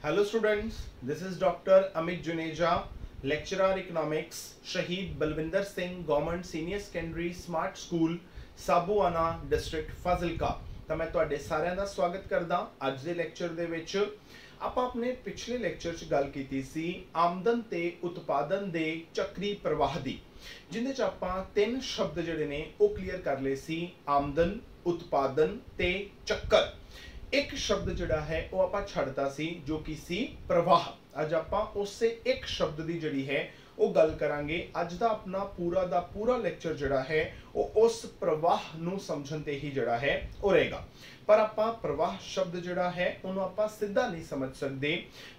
Hello students, this is Dr. Amit Juneja, lecturer economics, Shahid Balwinder Singh Government Senior Secondary Smart School, Sabuana district Fazilka. ਤਾਂ ਮੈਂ ਤੁਹਾਡੇ ਸਾਰਿਆਂ ਦਾ ਸਵਾਗਤ ਕਰਦਾ। ਅੱਜ ਦੇ ਲੈਕਚਰ ਦੇ ਵਿੱਚ ਆਪਾਂ ਆਪਣੇ ਪਿਛਲੇ ਲੈਕਚਰ 'ਚ ਗੱਲ ਕੀਤੀ ਸੀ ਆਮਦਨ ਤੇ ਉਤਪਾਦਨ ਦੇ ਚੱਕਰੀ ਪ੍ਰਵਾਹ ਦੀ, ਜਿੰਦੇ 'ਚ ਆਪਾਂ ਤਿੰਨ ਸ਼ਬਦ ਜਿਹੜੇ ਨੇ ਉਹ ਕਲੀਅਰ ਕਰ ਲਏ ਸੀ, ਆਮਦਨ, ਉਤਪਾਦਨ ਤੇ ਚੱਕਰ। एक शब्द जड़ा है वो आप छड़ता सी जो कि सी प्रवाह। अज आप उससे एक शब्द की जड़ी है वो गल करांगे। अज दा अपना पूरा दा पूरा लेक्चर जड़ा है वो उस प्रवाह नू समझण ते ही जड़ा है वो रहेगा। पर आप प्रवाह शब्द जड़ा है उन्होंने आप सीधा नहीं समझ सकते।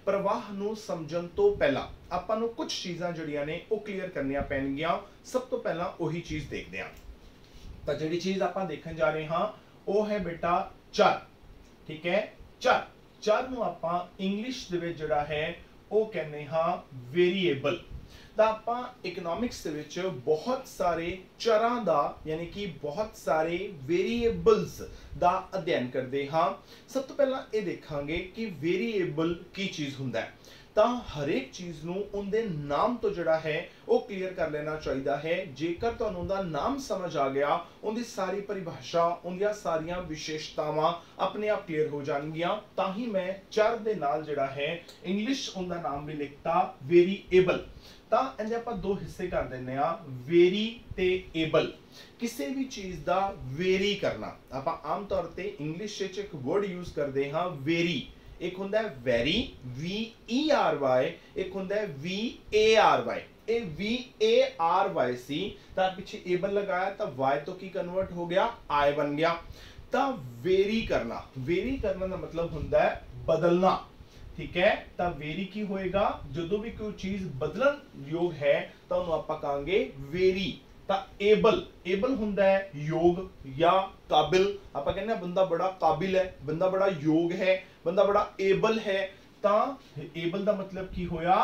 प्रवाह नू समझण तो पहला आपां नू कुछ चीज़ां जड़ियां ने वो क्लीयर करनियां पैणगियां। सब तो पहला वही चीज़ देखते हैं। तो जिहड़ी चीज़ आपां देखण जा रहे हां वो है बेटा चर। ठीक है, चर। चर नू आपां इंग्लिश दे विच जिहड़ा है वो कहने हां वेरीएबल। तां आपां इकोनॉमिक्स दे विच बहुत सारे चरां दा यानी कि बहुत सारे वेरीएबल्स दा अध्ययन करदे हां। सब तो पहला ये देखांगे कि वेरीएबल की चीज़ हुंदा है। ਤਾਂ ਹਰੇਕ ਚੀਜ਼ ਨੂੰ ਉਹਦੇ ਨਾਮ ਤੋਂ ਜਿਹੜਾ ਹੈ ਉਹ ਕਲੀਅਰ ਕਰ ਲੈਣਾ ਚਾਹੀਦਾ ਹੈ। ਜੇਕਰ ਤੁਹਾਨੂੰ ਉਹਦਾ ਨਾਮ ਸਮਝ ਆ ਗਿਆ, ਉਹਦੀ ਸਾਰੀ ਪਰਿਭਾਸ਼ਾ, ਉਹਦੀਆਂ ਸਾਰੀਆਂ ਵਿਸ਼ੇਸ਼ਤਾਵਾਂ ਆਪਣੇ ਆਪ ਕਲੀਅਰ ਹੋ ਜਾਣਗੀਆਂ। ਤਾਂ ਹੀ ਮੈਂ ਚਰ ਦੇ ਨਾਲ ਜਿਹੜਾ ਹੈ ਇੰਗਲਿਸ਼ ਉਹਦਾ ਨਾਮ ਵੀ ਲਿਖਤਾ ਵੇਰੀਏਬਲ। ਤਾਂ ਇਹਦੇ ਆਪਾਂ ਦੋ ਹਿੱਸੇ ਕਰ ਦਿੰਨੇ ਆ, ਵੇਰੀ ਤੇ ਏਬਲ। ਕਿਸੇ ਵੀ ਚੀਜ਼ ਦਾ ਵੇਰੀ ਕਰਨਾ, ਆਪਾਂ ਆਮ ਤੌਰ ਤੇ ਇੰਗਲਿਸ਼ ਵਿੱਚ ਇੱਕ ਵਰਡ ਯੂਜ਼ ਕਰਦੇ ਹਾਂ ਵੇਰੀ। एक होंदा है वेरी, VERY, एक होंदा है VARY। ये VARY सी तां पीछे एबल लगाया तो Y तो की कन्वर्ट हो गया I बन गया। तां वेरी करना दा मतलब होंदा है बदलना। ठीक है, तां वेरी की होएगा जदों भी कोई चीज बदलन योग है तां उन्होंने आपां कहांगे वेरी। एबल हुंदा है योग या काबिल। आपां कहने बंदा बड़ा काबिल है, बंदा बड़ा योग है, बंदा बड़ा एबल है। तां एबल दा मतलब की होया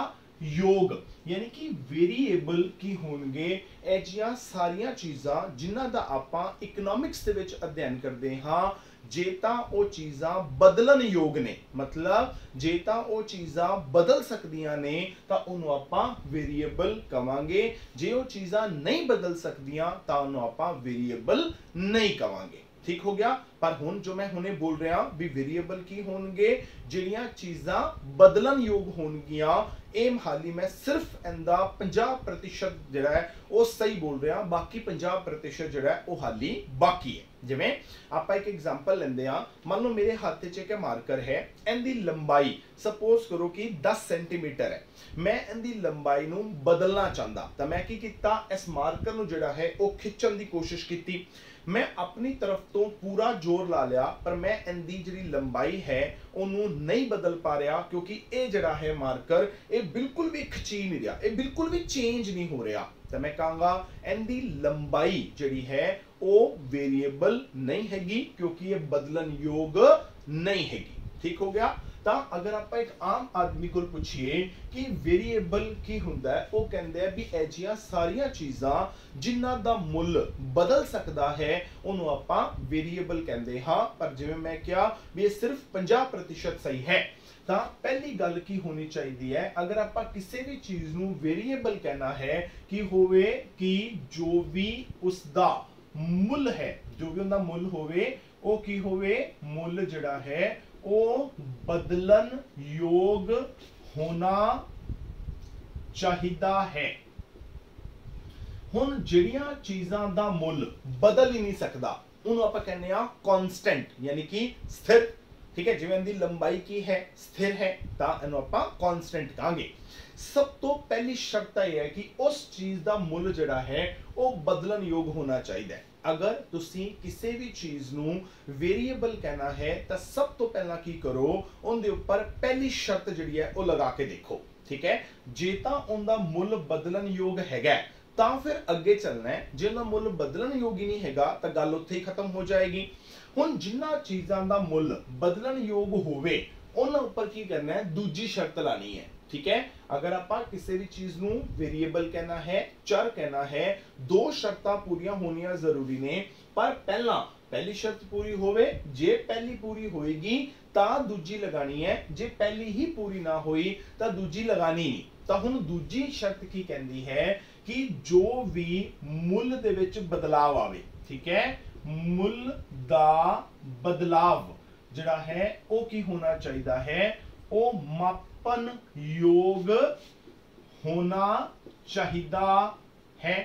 योग। यानी कि वेरीएबल की होणगे ऐजियां सारियां चीज़ां जिन्हां दा आपां इकोनॉमिक्स दे विच अध्ययन करदे हां। जे तां वो चीज़ां बदलन योग ने, मतलब जे तां वो चीज़ां बदल सकदियां ने तां उन्होंने आपां वेरीएबल कहांगे। जे वो चीज़ां नहीं बदल सकदियां तां उन्होंने आपां वेरीएबल नहीं कहांगे। ठीक हो गया। पर हुण जो मैं हुणे बोल रहा भी वेरीएबल की होणगे जिहड़ियां चीज़ां बदलन योग होणगियां। एम हाली मैं सिर्फ इंदा 50% जिहड़ा है वो सही बोल रहा, बाकी 50% जिहड़ा है वो हाली बाकी है। जिवें आपां एक एग्जांपल लैंदे आ, मान लो मेरे हाथ च एक मार्कर है, इहदी लंबाई सपोज करो कि 10 सेंटीमीटर है। मैं इहदी लंबाई नूं बदलना चाहता तां मैं की कीता, इस मार्कर नूं जिहड़ा है वो खिंचण दी कोशिश कीती। मैं अपनी तरफ तो पूरा जोर ला लिया पर मैं इहदी जिहड़ी लंबाई है उन्हों नहीं बदल पा रहा, क्योंकि ये जिहड़ा है मार्कर ये बिल्कुल भी खिंची नहीं रहा, ये बिल्कुल भी चेंज नहीं हो रहा। तो मैं कहूँगा इहदी लंबाई जिहड़ी है वो वेरीएबल नहीं हैगी, क्योंकि ये बदलन योग नहीं हैगी। ठीक हो गया। ਤਾਂ अगर आप एक आम आदमी को पूछिए कि वेरीएबल की हुंदा है, वो कहते हैं भी ऐजियां सारियां चीज़ां जिन्हां दा मुल बदल सकता है उन्होंने आपां वेरीएबल कहते हाँ। पर जिवें मैं क्या भी सिर्फ 50% सही है। ਤਾਂ पहली गल की होनी चाहिए है, अगर आप किसी भी चीज़ नूं वेरीएबल कहना है कि होवे कि जो भी उसका मुल है, जो भी उनका मुल होवे वो की होवे मुल जिहड़ा है वो बदलन योग होना चाहिदा है। हुण जिहड़ियां चीज़ां दा मुल बदल ही नहीं सकदा उन्होंने आपां कहने आ कांस्टेंट, यानी कि स्थिर। ठीक है, जिवें दी लंबाई की है स्थिर है तां इहनूं आपां कांस्टेंट कहांगे। सब तो पहली शर्त यह है कि उस चीज़ दा मुल जिहड़ा है वो बदलन योग होना चाहिए। अगर तुसी किसी भी चीज़ नूं वेरीएबल कहना है तो सब तो पहला की करो, उनके ऊपर पहली शर्त जिहड़ी है वो लगा के देखो। ठीक है, जे तां उनका मुल बदलन योग हैगा तां फिर अगे चलना है, जे उनका मुल बदलन योग ही नहीं हैगा तो गल उत्थे ही खत्म हो जाएगी। हुण जिन्हां चीज़ां दा मुल बदलन योग होवे उन्हां उपर की करना है, दूजी शर्त लानी है। ठीक है, अगर आप किसी भी चीज नूं वेरीएबल कहना है, चर कहना है, दो शर्तां पूरियां होनियां जरूरी ने। पर पहला पहली शर्त पूरी होवे, जे पहली पूरी होएगी ਤਾਂ ਦੂਜੀ लगानी है, जे पहली ही पूरी ना होई ਤਾਂ ਦੂਜੀ लगानी नहीं। ਤਾਂ ਹੁਣ ਦੂਜੀ ਸ਼ਰਤ ਕੀ ਕਹਿੰਦੀ ਹੈ ਕਿ ਜੋ ਵੀ ਮੁੱਲ ਦੇ ਵਿੱਚ ਬਦਲਾਵ ਆਵੇ, ਠੀਕ ਹੈ, ਮੁੱਲ ਦਾ ਬਦਲਾਵ ਜਿਹੜਾ ਹੈ ਉਹ ਕੀ ਹੋਣਾ ਚਾਹੀਦਾ ਹੈ, ਉਹ ਮਾਪਨਯੋਗ ਹੋਣਾ ਚਾਹੀਦਾ है।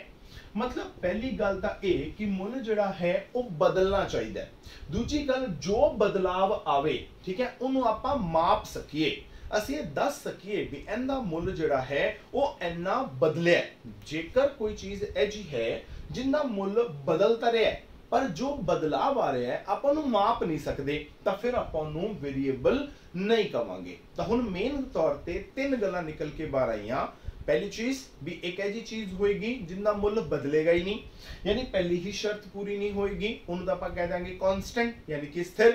मतलब पहली गल तो यह कि मुल जिहड़ा है वो बदलना चाहिए। दूजी गल जो बदलाव आवे, ठीक है, उन्होंने आपां माप सकीए, ਅਸੀਂ ਇਹ ਦੱਸ ਸਕੀਏ ਵੀ ਇਹਦਾ ਮੁੱਲ ਜਿਹੜਾ ਹੈ ਉਹ ਇੰਨਾ ਬਦਲਿਆ। ਜੇਕਰ ਕੋਈ ਚੀਜ਼ ਐਜੀ ਹੈ ਜਿੰਦਾ ਮੁੱਲ ਬਦਲਦਾ ਰਿਹਾ ਪਰ ਜੋ ਬਦਲਾਵ ਆ ਰਿਹਾ ਹੈ ਆਪਾਂ ਨੂੰ ਮਾਪ ਨਹੀਂ ਸਕਦੇ ਤਾਂ ਫਿਰ ਆਪਾਂ ਨੂੰ ਵੇਰੀਏਬਲ ਨਹੀਂ ਕਵਾਂਗੇ। ਤਾਂ ਹੁਣ ਮੇਨ ਤੌਰ ਤੇ ਤਿੰਨ ਗੱਲਾਂ ਨਿਕਲ ਕੇ ਬਾਹਰ ਆਈਆਂ। पहली चीज भी एक ऐसी चीज होएगी जिंदा मुल्ल बदलेगा ही नहीं, यानी पहली ही शर्त पूरी नहीं होएगी, उन्हें आप कह देंगे कांस्टेंट यानी कि स्थिर।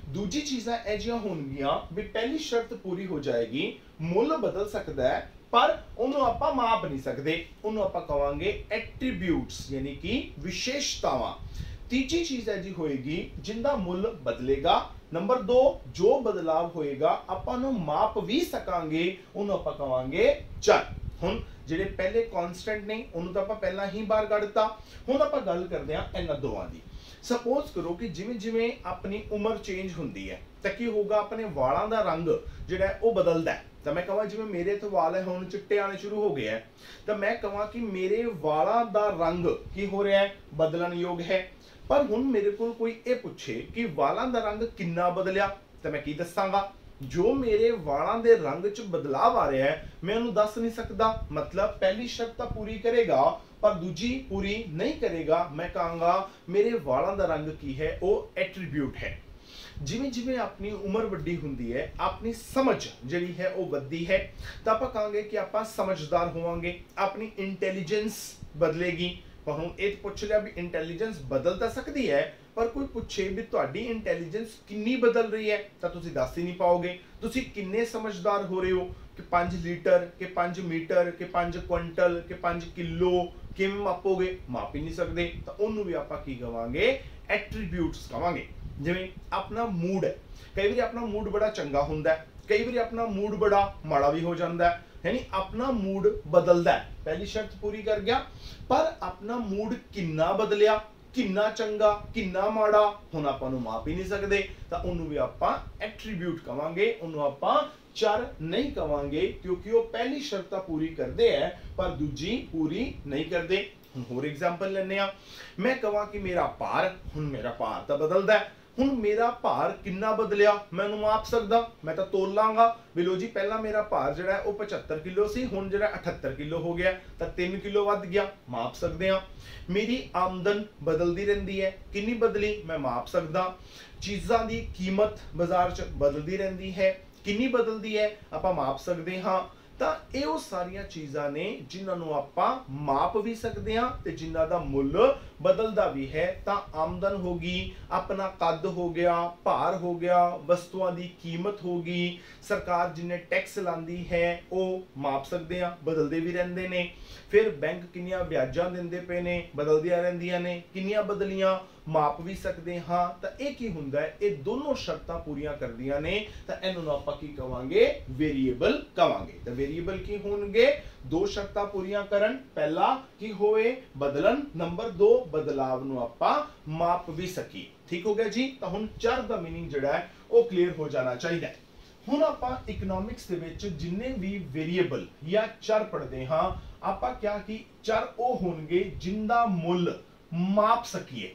दूजी चीज़ां ऐजियां होणगियां भी पहली शर्त पूरी हो जाएगी, मुल्ल बदल सकता है पर उन्होंने आप माप नहीं सकते, उन्होंने आप कहांगे एट्रीब्यूट्स यानी कि विशेषतावां। तीजी चीज ऐसी होएगी जिंदा मुल्ल बदलेगा। नंबर दो, जो बदलाव होएगा आपां नूं माप भी सकांगे, उन्होंने आप कहांगे चर। ਹੁਣ ਜਿਹੜੇ ਪਹਿਲੇ ਕਾਂਸਟੈਂਟ ਨੇ ਉਹਨੂੰ ਤਾਂ ਆਪਾਂ ਪਹਿਲਾਂ ਹੀ ਬਾਹਰ ਕੱਢ ਦਿੱਤਾ। ਹੁਣ ਆਪਾਂ ਗੱਲ ਕਰਦੇ ਹਾਂ ਇਹਨਾਂ ਦੋਵਾਂ ਦੀ। ਸਪੋਜ਼ ਕਰੋ ਕਿ ਜਿਵੇਂ ਜਿਵੇਂ ਆਪਣੀ ਉਮਰ ਚੇਂਜ ਹੁੰਦੀ ਹੈ ਤਾਂ ਕੀ ਹੋਊਗਾ, ਆਪਣੇ ਵਾਲਾਂ ਦਾ ਰੰਗ ਜਿਹੜਾ ਉਹ ਬਦਲਦਾ ਹੈ। ਤਾਂ ਮੈਂ ਕਹਾਂ ਜਿਵੇਂ ਮੇਰੇ ਤੇ ਵਾਲ ਹੈ ਹੁਣ ਚਿੱਟੇ ਆਣੇ ਸ਼ੁਰੂ ਹੋ ਗਏ ਹੈ, ਤਾਂ ਮੈਂ ਕਹਾਂ ਕਿ ਮੇਰੇ ਵਾਲਾਂ ਦਾ ਰੰਗ ਕੀ ਹੋ ਰਿਹਾ ਹੈ, ਬਦਲਣਯੋਗ ਹੈ। ਪਰ ਹੁਣ ਮੇਰੇ ਕੋਲ ਕੋਈ ਇਹ ਪੁੱਛੇ ਕਿ ਵਾਲਾਂ ਦਾ ਰੰਗ ਕਿੰਨਾ ਬਦਲਿਆ ਤਾਂ ਮੈਂ ਕੀ ਦੱਸਾਂਗਾ। जो मेरे वालों के रंग च बदलाव आ रहा है मैं उन्हें दस नहीं सकता। मतलब पहली शर्त तो पूरी करेगा पर दूजी पूरी नहीं करेगा। मैं कहूँगा मेरे वालों का रंग की है वो एट्रीब्यूट है। जिमें जिमें अपनी उम्र वड्डी हुंदी है अपनी समझ जिहड़ी है वो वधदी है तो आप कहांगे कि आप समझदार होवांगे, अपनी इंटैलीजेंस बदलेगी। पर हुण ये पुछ लिया भी इंटैलीजेंस बदल तो सकती है पर कोई पूछे भी तुहाडी इंटैलीजेंस कितनी बदल रही है तो तुसीं दस ही नहीं पाओगे। तुसीं किन्ने समझदार हो रहे हो कि 5 लीटर के 5 मीटर के 5 क्विंटल के 5 किलो किवें मापोगे, माप ही नहीं सकते। तो उन्होंने भी आपां की कहांगे एट्रीब्यूट्स कहांगे। जिवें अपना मूड है, कई बार अपना मूड बड़ा चंगा हुंदा है, कई बार अपना मूड बड़ा माड़ा भी हो जाता है, यानी अपना मूड बदलता है। पहली शर्त पूरी कर गया पर अपना मूड किन्ना बदलिया, किन्ना चंगा किन्ना माड़ा हुण आपां नूं माप ही नहीं सकते। तो उन्होंने भी आपां एट्रीब्यूट कहांगे, उन्होंने आपां चर नहीं कहांगे क्योंकि वो पहली शर्त पूरी करते हैं पर दूजी पूरी नहीं करते। हुण होर एग्जाम्पल लैने आ, मैं कहां कि मेरा भार, हुण मेरा भार तो बदलदा है, हुण मेरा भार किन्ना बदलिया मैं उन्हें माप सकदा, मैं तो तोल लांगा भी लो जी पहला मेरा भार जिहड़ा है वो 75 किलो सी, हुण जिहड़ा 78 किलो हो गया तो 3 किलो वध गया, माप सकते हैं। मेरी आमदन बदलती रहती है, किन्नी बदली मैं माप सकदा। चीज़ां दी कीमत बाजार च बदलती रहती है, किन्नी बदलती है आपां माप सकते हाँ। ਤਾਂ ਇਹ ਉਹ ਸਾਰੀਆਂ ਚੀਜ਼ਾਂ ਨੇ ਜਿਨ੍ਹਾਂ ਨੂੰ ਆਪਾਂ ਮਾਪ ਵੀ ਸਕਦੇ ਹਾਂ ਤੇ ਜਿਨ੍ਹਾਂ ਦਾ ਮੁੱਲ ਬਦਲਦਾ ਵੀ ਹੈ। ਤਾਂ ਆਮਦਨ ਹੋ ਗਈ, ਆਪਣਾ ਕੱਦ ਹੋ ਗਿਆ, ਭਾਰ ਹੋ ਗਿਆ, ਵਸਤੂਆਂ ਦੀ ਕੀਮਤ ਹੋ ਗਈ, ਸਰਕਾਰ ਜਿੰਨੇ ਟੈਕਸ ਲਾਂਦੀ ਹੈ ਉਹ ਮਾਪ ਸਕਦੇ ਹਾਂ, ਬਦਲਦੇ ਵੀ ਰਹਿੰਦੇ ਨੇ। ਫਿਰ ਬੈਂਕ ਕਿੰਨੀਆਂ ਵਿਆਜਾਂ ਦਿੰਦੇ ਪਏ ਨੇ, ਬਦਲਦੀਆਂ ਰਹਿੰਦੀਆਂ ਨੇ, ਕਿੰਨੀਆਂ ਬਦਲੀਆਂ ਮਾਪ ਵੀ ਸਕਦੇ ਹਾਂ। ਤਾਂ ਇਹ ਕੀ ਹੁੰਦਾ ਹੈ, ਇਹ ਦੋਨੋਂ ਸ਼ਰਤਾਂ ਪੂਰੀਆਂ ਕਰਦੀਆਂ ਨੇ ਤਾਂ ਇਹਨਾਂ ਨੂੰ ਆਪਾਂ ਕੀ ਕਵਾਂਗੇ, ਵੇਰੀਏਬਲ ਕਵਾਂਗੇ। ਤਾਂ ਵੇਰੀਏਬਲ ਕੀ ਹੋਣਗੇ, ਦੋ ਸ਼ਰਤਾਂ ਪੂਰੀਆਂ ਕਰਨ, ਪਹਿਲਾ ਕੀ ਹੋਵੇ ਬਦਲਣ, ਨੰਬਰ 2 ਬਦਲਾਵ ਨੂੰ ਆਪਾਂ ਮਾਪ ਵੀ ਸਕੀਏ। ਠੀਕ ਹੋ ਗਿਆ ਜੀ। ਤਾਂ ਹੁਣ ਚਰ ਦਾ ਮੀਨਿੰਗ ਜਿਹੜਾ ਹੈ ਉਹ ਕਲੀਅਰ ਹੋ ਜਾਣਾ ਚਾਹੀਦਾ ਹੈ। ਹੁਣ ਆਪਾਂ ਇਕਨੋਮਿਕਸ ਦੇ ਵਿੱਚ ਜਿੰਨੇ ਵੀ ਵੇਰੀਏਬਲ ਜਾਂ ਚਰ ਪੜ੍ਹਦੇ ਹਾਂ ਆਪਾਂ ਕਿਹਾ ਕਿ ਚਰ ਉਹ ਹੋਣਗੇ ਜਿੰਦਾ ਮੁੱਲ ਮਾਪ ਸਕੀਏ।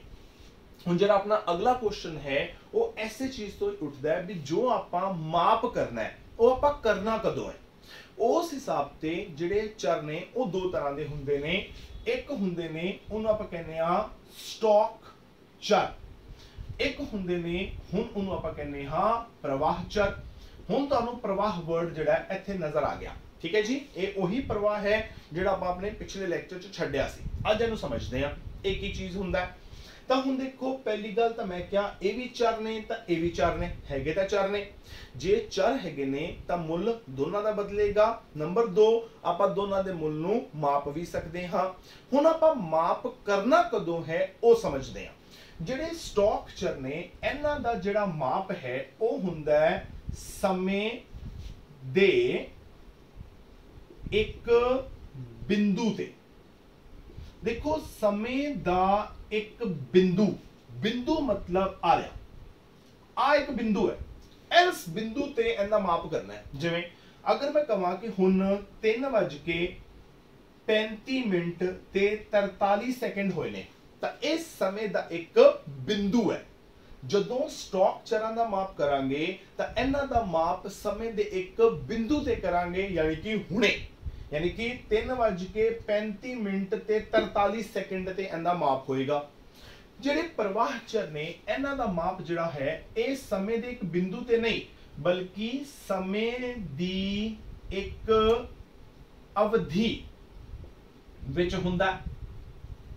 ਹੁਣ ਜਿਹੜਾ ਆਪਣਾ ਅਗਲਾ ਕੁਐਸਚਨ ਹੈ ਉਹ ਐਸੇ ਚੀਜ਼ ਤੋਂ ਉੱਠਦਾ ਹੈ ਵੀ ਜੋ ਆਪਾਂ ਮਾਪ ਕਰਨਾ ਹੈ ਉਹ ਆਪਾਂ ਕਰਨਾ ਕਦੋਂ ਹੈ। ਉਸ ਹਿਸਾਬ ਤੇ ਜਿਹੜੇ ਚਰ ਨੇ ਉਹ ਦੋ ਤਰ੍ਹਾਂ ਦੇ ਹੁੰਦੇ ਨੇ। ਇੱਕ ਹੁੰਦੇ ਨੇ ਉਹਨੂੰ ਆਪਾਂ ਕਹਿੰਦੇ ਆ ਸਟਾਕ ਚਰ, ਇੱਕ ਹੁੰਦੇ ਨੇ ਹੁਣ ਉਹਨੂੰ ਆਪਾਂ ਕਹਿੰਦੇ ਹਾਂ ਪ੍ਰਵਾਹ ਚਰ। ਹੁਣ ਤੁਹਾਨੂੰ ਪ੍ਰਵਾਹ ਵਰਡ ਜਿਹੜਾ ਇੱਥੇ ਨਜ਼ਰ ਆ ਗਿਆ, ਠੀਕ ਹੈ ਜੀ। ਇਹ ਉਹੀ ਪ੍ਰਵਾਹ ਹੈ ਜਿਹੜਾ ਆਪਾਂ ਆਪਣੇ ਪਿਛਲੇ ਲੈਕਚਰ 'ਚ ਛੱਡਿਆ ਸੀ। ਅੱਜ ਇਹਨੂੰ ਸਮਝਦੇ ਆ ਇਹ ਕੀ ਚੀਜ਼ ਹੁੰਦਾ। ਤਾਂ ਹੁਣ ਦੇਖੋ ਪਹਿਲੀ ਗੱਲ ਤਾਂ ਮੈਂ ਕਿਹਾ ਇਹ ਵੀ ਚਰ ਨੇ ਤਾਂ ਇਹ ਵੀ ਚਰ ਨੇ, ਹੈਗੇ ਤਾਂ ਚਰ ਨੇ। ਜੇ ਚਰ ਹੈਗੇ ਨੇ ਤਾਂ ਮੁੱਲ ਦੋਨਾਂ ਦਾ ਬਦਲੇਗਾ। ਨੰਬਰ 2 ਆਪਾਂ ਦੋਨਾਂ ਦੇ ਮੁੱਲ ਨੂੰ ਮਾਪ ਵੀ ਸਕਦੇ ਹਾਂ। ਹੁਣ ਆਪਾਂ ਮਾਪ ਕਰਨਾ ਕਦੋਂ ਹੈ ਉਹ ਸਮਝਦੇ ਹਾਂ। ਜਿਹੜੇ ਸਟਾਕ ਚਰ ਨੇ ਇਹਨਾਂ ਦਾ ਜਿਹੜਾ ਮਾਪ ਹੈ ਉਹ ਹੁੰਦਾ ਹੈ ਸਮੇਂ ਦੇ ਇੱਕ ਬਿੰਦੂ ਤੇ। ਦੇਖੋ ਸਮੇਂ ਦਾ ਇੱਕ ਬਿੰਦੂ, ਬਿੰਦੂ मतलब आ रहा, आ एक बिंदु है, इस बिंदु ते इहदा माप करना है। जिवें अगर मैं कहां कि हुण 3:35 ते 43 सेकंड होए ने तां इस समय दा एक बिंदु है। जदों स्टॉक चरां दा माप करांगे तां इन्हां दा माप समय दे एक बिंदु ते करांगे, यानी कि हुणे, यानी कि 3:35 ते 43 सेकंड ते इहदा माप होएगा। ਜਿਹੜੇ ਪ੍ਰਵਾਹ ਚਰ ਨੇ ਇਹਨਾਂ ਦਾ ਮਾਪ ਜਿਹੜਾ ਹੈ ਇਹ ਸਮੇਂ ਦੇ ਇੱਕ ਬਿੰਦੂ ਤੇ ਨਹੀਂ ਬਲਕਿ ਸਮੇਂ ਦੀ ਇੱਕ ਅਵਧੀ ਵਿੱਚ ਹੁੰਦਾ।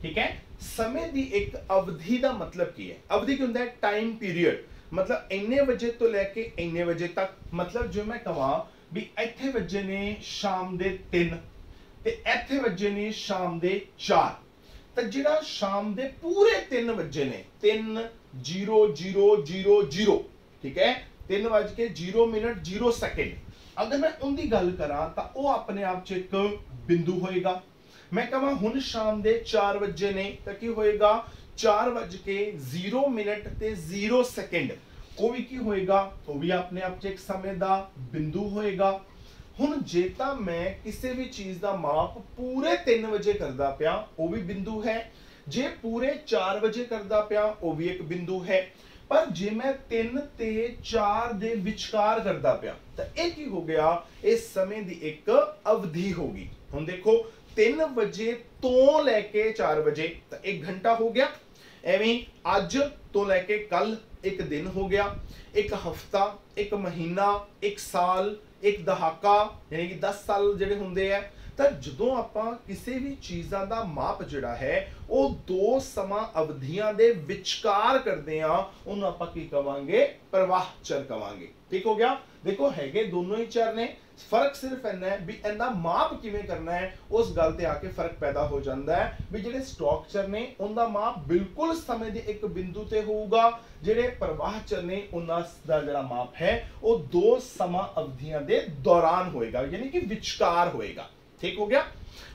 ਠੀਕ ਹੈ, ਸਮੇਂ ਦੀ ਇੱਕ ਅਵਧੀ ਦਾ ਮਤਲਬ ਕੀ ਹੈ? ਅਵਧੀ ਕੀ ਹੁੰਦਾ ਹੈ? ਟਾਈਮ ਪੀਰੀਅਡ, ਮਤਲਬ ਇੰਨੇ ਵਜੇ ਤੋਂ ਲੈ ਕੇ ਇੰਨੇ ਵਜੇ ਤੱਕ। ਮਤਲਬ ਜੇ ਮੈਂ ਕਹਾਂ ਵੀ ਇੱਥੇ ਵਜੇ ਨੇ ਸ਼ਾਮ ਦੇ 3 ਤੇ ਇੱਥੇ ਵਜੇ ਨੇ ਸ਼ਾਮ ਦੇ 4, ਤਾਂ ਜਿਹੜਾ ਸ਼ਾਮ ਦੇ ਪੂਰੇ 3 ਵਜੇ ਨੇ 3:00:00, ਠੀਕ ਹੈ, 3:0:0 ਅਗਰ ਮੈਂ ਉਹਦੀ ਗੱਲ ਕਰਾਂ ਤਾਂ ਉਹ ਆਪਣੇ ਆਪ ਚ ਇੱਕ ਬਿੰਦੂ ਹੋਏਗਾ। ਮੈਂ ਕਹਾਂ ਹੁਣ ਸ਼ਾਮ ਦੇ 4 ਵਜੇ ਨੇ ਤਾਂ ਕੀ ਹੋਏਗਾ? 4:0:0 ਉਹ ਵੀ ਕੀ ਹੋਏਗਾ? ਉਹ ਵੀ ਆਪਣੇ ਆਪ ਚ ਇੱਕ ਸਮੇਂ ਦਾ ਬਿੰਦੂ ਹੋਏਗਾ। ਹੁਣ ਜੇ ਤਾਂ ਮੈਂ ਕਿਸੇ ਵੀ ਚੀਜ਼ ਦਾ ਮਾਪ ਪੂਰੇ 3 ਵਜੇ ਕਰਦਾ ਪਿਆ ਉਹ ਵੀ ਬਿੰਦੂ ਹੈ, ਜੇ ਪੂਰੇ 4 ਵਜੇ ਕਰਦਾ ਪਿਆ ਉਹ ਵੀ ਇੱਕ ਬਿੰਦੂ ਹੈ, ਪਰ ਜੇ ਮੈਂ 3 ਤੇ 4 ਦੇ ਵਿਚਕਾਰ ਕਰਦਾ ਪਿਆ ਤਾਂ ਇਹ ਕੀ ਹੋ ਗਿਆ? ਇਸ ਸਮੇਂ ਦੀ ਇੱਕ ਅਵਧੀ ਹੋ ਗਈ। ਹੁਣ ਦੇਖੋ 3 ਵਜੇ ਤੋਂ ਲੈ ਕੇ 4 ਵਜੇ ਤਾਂ 1 ਘੰਟਾ ਹੋ ਗਿਆ। ਐਵੇਂ ਅੱਜ ਤੋਂ ਲੈ ਕੇ ਕੱਲ ਇੱਕ ਦਿਨ ਹੋ ਗਿਆ, ਇੱਕ ਹਫਤਾ, ਇੱਕ ਮਹੀਨਾ, ਇੱਕ ਸਾਲ, एक दहाका, यानी कि 10 साल ਜਿਹੜੇ ਹੁੰਦੇ ਆ। ਤਾਂ ਜਦੋਂ ਆਪਾਂ ਕਿਸੇ ਵੀ ਚੀਜ਼ਾਂ ਦਾ ਮਾਪ ਜਿਹੜਾ ਹੈ ਉਹ ਦੋ ਸਮਾਂ ਅਵਧੀਆਂ ਦੇ ਵਿਚਕਾਰ ਕਰਦੇ ਆ ਉਹਨੂੰ ਆਪਾਂ ਕੀ ਕਵਾਂਗੇ? ਪ੍ਰਵਾਹ ਚਰ ਕਵਾਂਗੇ। ਠੀਕ ਹੋ ਗਿਆ? ਦੇਖੋ ਹੈਗੇ ਦੋਨੋਂ ਹੀ ਚਰ ਨੇ, ਫਰਕ ਸਿਰਫ ਇੰਨਾ ਹੈ ਵੀ ਇਹਦਾ ਮਾਪ ਕਿਵੇਂ ਕਰਨਾ ਹੈ, ਉਸ ਗੱਲ ਤੇ ਆ ਕੇ ਫਰਕ ਪੈਦਾ ਹੋ ਜਾਂਦਾ ਹੈ। ਵੀ ਜਿਹੜੇ ਸਟਾਕ ਚਰ ਨੇ ਉਹਦਾ ਮਾਪ ਬਿਲਕੁਲ ਸਮੇਂ ਦੇ ਇੱਕ ਬਿੰਦੂ ਤੇ ਹੋਊਗਾ, ਜਿਹੜੇ ਪ੍ਰਵਾਹ ਚਰ ਨੇ ਉਹਨਾਂ ਦਾ ਜਿਹੜਾ ਮਾਪ ਹੈ ਉਹ ਦੋ ਸਮਾਂ ਅਵਧੀਆਂ ਦੇ ਦੌਰਾਨ ਹੋਏਗਾ, ਯਾਨੀ ਕਿ ਵਿਚਕਾਰ ਹੋਏਗਾ। ਠੀਕ ਹੋ ਗਿਆ?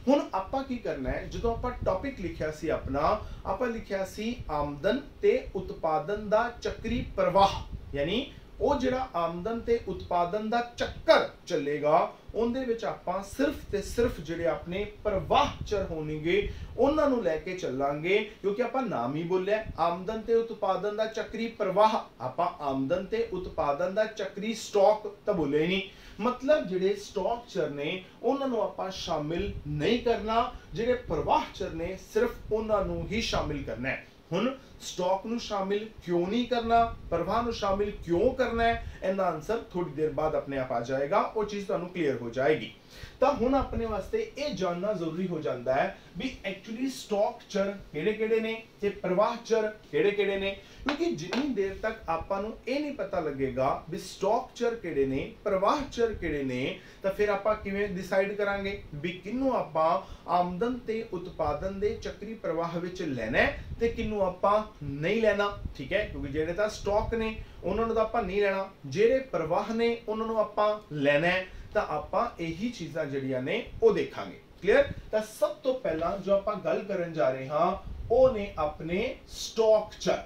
ਹੁਣ ਆਪਾਂ ਕੀ ਕਰਨਾ ਹੈ? ਜਦੋਂ ਆਪਾਂ ਟੌਪਿਕ ਲਿਖਿਆ ਸੀ ਆਪਣਾ, ਆਪਾਂ ਲਿਖਿਆ ਸੀ ਆਮਦਨ ਤੇ ਉਤਪਾਦਨ ਦਾ ਚੱਕਰੀ ਪ੍ਰਵਾਹ, ਯਾਨੀ ਉਹ ਜਿਹੜਾ ਆਮਦਨ ਤੇ ਉਤਪਾਦਨ ਦਾ ਚੱਕਰ ਚੱਲੇਗਾ ਉਹਦੇ ਵਿੱਚ ਆਪਾਂ ਸਿਰਫ ਤੇ ਸਿਰਫ ਜਿਹੜੇ ਆਪਣੇ ਪ੍ਰਵਾਹ ਚਰ ਹੋਣਗੇ ਉਹਨਾਂ ਨੂੰ ਲੈ ਕੇ ਚੱਲਾਂਗੇ, ਕਿਉਂਕਿ ਆਪਾਂ ਨਾਮ ਹੀ ਬੋਲਿਆ ਆਮਦਨ ਤੇ ਉਤਪਾਦਨ ਦਾ ਚੱਕਰੀ ਪ੍ਰਵਾਹ। ਆਪਾਂ ਆਮਦਨ ਤੇ ਉਤਪਾਦਨ ਦਾ ਚੱਕਰੀ ਸਟਾਕ ਤਾਂ ਬੋਲੇ ਨਹੀਂ, मतलब ਜਿਹੜੇ ਸਟਾਕ ਚਰ ਨੇ ਉਹਨਾਂ ਨੂੰ ਆਪਾਂ ਸ਼ਾਮਿਲ ਨਹੀਂ ਕਰਨਾ, ਜਿਹੜੇ ਪ੍ਰਵਾਹ ਚਰ ਨੇ ਸਿਰਫ ਉਹਨਾਂ ਨੂੰ ਹੀ ਸ਼ਾਮਿਲ ਕਰਨਾ ਹੈ। ਹੁਣ ਸਟਾਕ ਨੂੰ ਸ਼ਾਮਿਲ ਕਿਉਂ ਨਹੀਂ ਕਰਨਾ, ਪ੍ਰਵਾਹ ਨੂੰ ਸ਼ਾਮਿਲ ਕਿਉਂ ਕਰਨਾ ਹੈ, ਇਹਦਾ ਆਨਸਰ ਥੋੜੀ ਦੇਰ ਬਾਅਦ ਆਪਣੇ ਆਪ ਆ ਜਾਏਗਾ, ਉਹ ਚੀਜ਼ ਤੁਹਾਨੂੰ ਕਲੀਅਰ ਹੋ ਜਾਏਗੀ। ਤਾਂ ਹੁਣ ਆਪਣੇ ਵਾਸਤੇ ਇਹ ਜਾਨਣਾ ਜ਼ਰੂਰੀ ਹੋ ਜਾਂਦਾ ਹੈ ਵੀ ਐਕਚੁਅਲੀ ਸਟਾਕ ਚਰ ਕਿਹੜੇ-ਕਿਹੜੇ ਨੇ ਤੇ ਪ੍ਰਵਾਹ ਚਰ ਕਿਹੜੇ-ਕਿਹੜੇ ਨੇ, ਕਿਉਂਕਿ ਜਿੰਨੀ ਦੇਰ ਤੱਕ ਆਪਾਂ ਨੂੰ ਇਹ ਨਹੀਂ ਪਤਾ ਲੱਗੇਗਾ ਵੀ ਸਟਾਕ ਚਰ ਕਿਹੜੇ ਨੇ, ਪ੍ਰਵਾਹ ਚਰ ਕਿਹੜੇ ਨੇ, ਤਾਂ ਫਿਰ ਆਪਾਂ ਕਿਵੇਂ ਡਿਸਾਈਡ ਕਰਾਂਗੇ ਵੀ ਕਿਹਨੂੰ ਆਪਾਂ ਆਮਦਨ ਤੇ ਉਤਪਾਦਨ ਦੇ ਚੱਕਰੀ ਪ੍ਰਵਾਹ ਵਿੱਚ ਲੈਣਾ ਹੈ ਤੇ ਕਿਹਨੂੰ ਆਪਾਂ ਨਹੀਂ ਲੈਣਾ। ਠੀਕ ਹੈ, ਕਿਉਂਕਿ ਜਿਹੜੇ ਤਾਂ ਸਟਾਕ ਨੇ ਉਹਨਾਂ ਨੂੰ ਤਾਂ ਆਪਾਂ ਨਹੀਂ ਲੈਣਾ, ਜਿਹੜੇ ਪ੍ਰਵਾਹ ਨੇ ਉਹਨਾਂ ਨੂੰ ਆਪਾਂ ਲੈਣਾ ਹੈ, ਤਾਂ ਆਪਾਂ ਇਹੀ ਚੀਜ਼ਾਂ ਜਿਹੜੀਆਂ ਨੇ ਉਹ ਦੇਖਾਂਗੇ। ਕਲੀਅਰ? ਤਾਂ ਸਭ ਤੋਂ ਪਹਿਲਾਂ ਜੋ ਆਪਾਂ ਗੱਲ ਕਰਨ ਜਾ ਰਹੇ ਹਾਂ ਉਹ ਨੇ ਆਪਣੇ ਸਟਾਕ ਚਰ।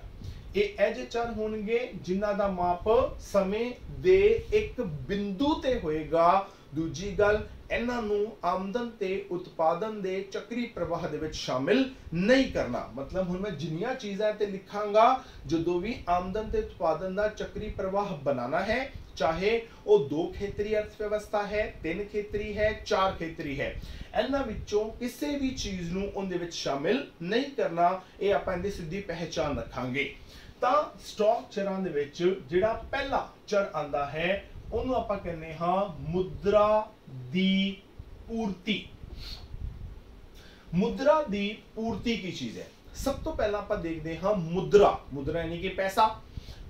ਇਹ ਅਜਿਹੇ ਚਰ ਹੋਣਗੇ ਜਿਨ੍ਹਾਂ ਦਾ ਮਾਪ ਸਮੇਂ ਦੇ ਇੱਕ ਬਿੰਦੂ ਤੇ ਹੋਏਗਾ। ਦੂਜੀ ਗੱਲ, ਇਹਨਾਂ ਨੂੰ ਆਮਦਨ ਤੇ ਉਤਪਾਦਨ ਦੇ ਚੱਕਰੀ ਪ੍ਰਵਾਹ ਦੇ ਵਿੱਚ ਸ਼ਾਮਿਲ ਨਹੀਂ ਕਰਨਾ। ਮਤਲਬ ਹੁਣ ਮੈਂ ਜਿੰਨੀਆਂ ਚੀਜ਼ਾਂ ਤੇ ਲਿਖਾਂਗਾ, ਜਦੋਂ ਵੀ ਆਮਦਨ ਤੇ ਉਤਪਾਦਨ ਦਾ ਚੱਕਰੀ ਪ੍ਰਵਾਹ ਬਣਾਉਣਾ ਹੈ, ਚਾਹੇ ਉਹ 2 ਖੇਤਰੀ ਅਰਥ ਵਿਵਸਥਾ ਹੈ, 3 ਖੇਤਰੀ ਹੈ, 4 ਖੇਤਰੀ ਹੈ, ਇਹਨਾਂ ਵਿੱਚੋਂ ਕਿਸੇ ਵੀ ਚੀਜ਼ ਨੂੰ ਉਹਦੇ ਵਿੱਚ ਸ਼ਾਮਿਲ ਨਹੀਂ ਕਰਨਾ। ਇਹ ਆਪਾਂ ਇਹਦੀ ਸਿੱਧੀ ਪਹਿਚਾਨ ਰੱਖਾਂਗੇ। ਤਾਂ ਸਟਾਕ ਚਰਾਂ ਦੇ ਵਿੱਚ ਜਿਹੜਾ ਪਹਿਲਾ ਚਰ ਆਂਦਾ ਹੈ ਉਹਨੂੰ ਆਪਾਂ ਕਹਿੰਦੇ ਹਾਂ ਮੁਦਰਾ ਦੀ ਪੂਰਤੀ। ਮੁਦਰਾ ਦੀ ਪੂਰਤੀ ਕੀ ਚੀਜ਼ ਹੈ? ਸਭ ਤੋਂ ਪਹਿਲਾਂ ਆਪਾਂ ਦੇਖਦੇ ਹਾਂ ਮੁਦਰਾ। ਮੁਦਰਾ यानी कि पैसा।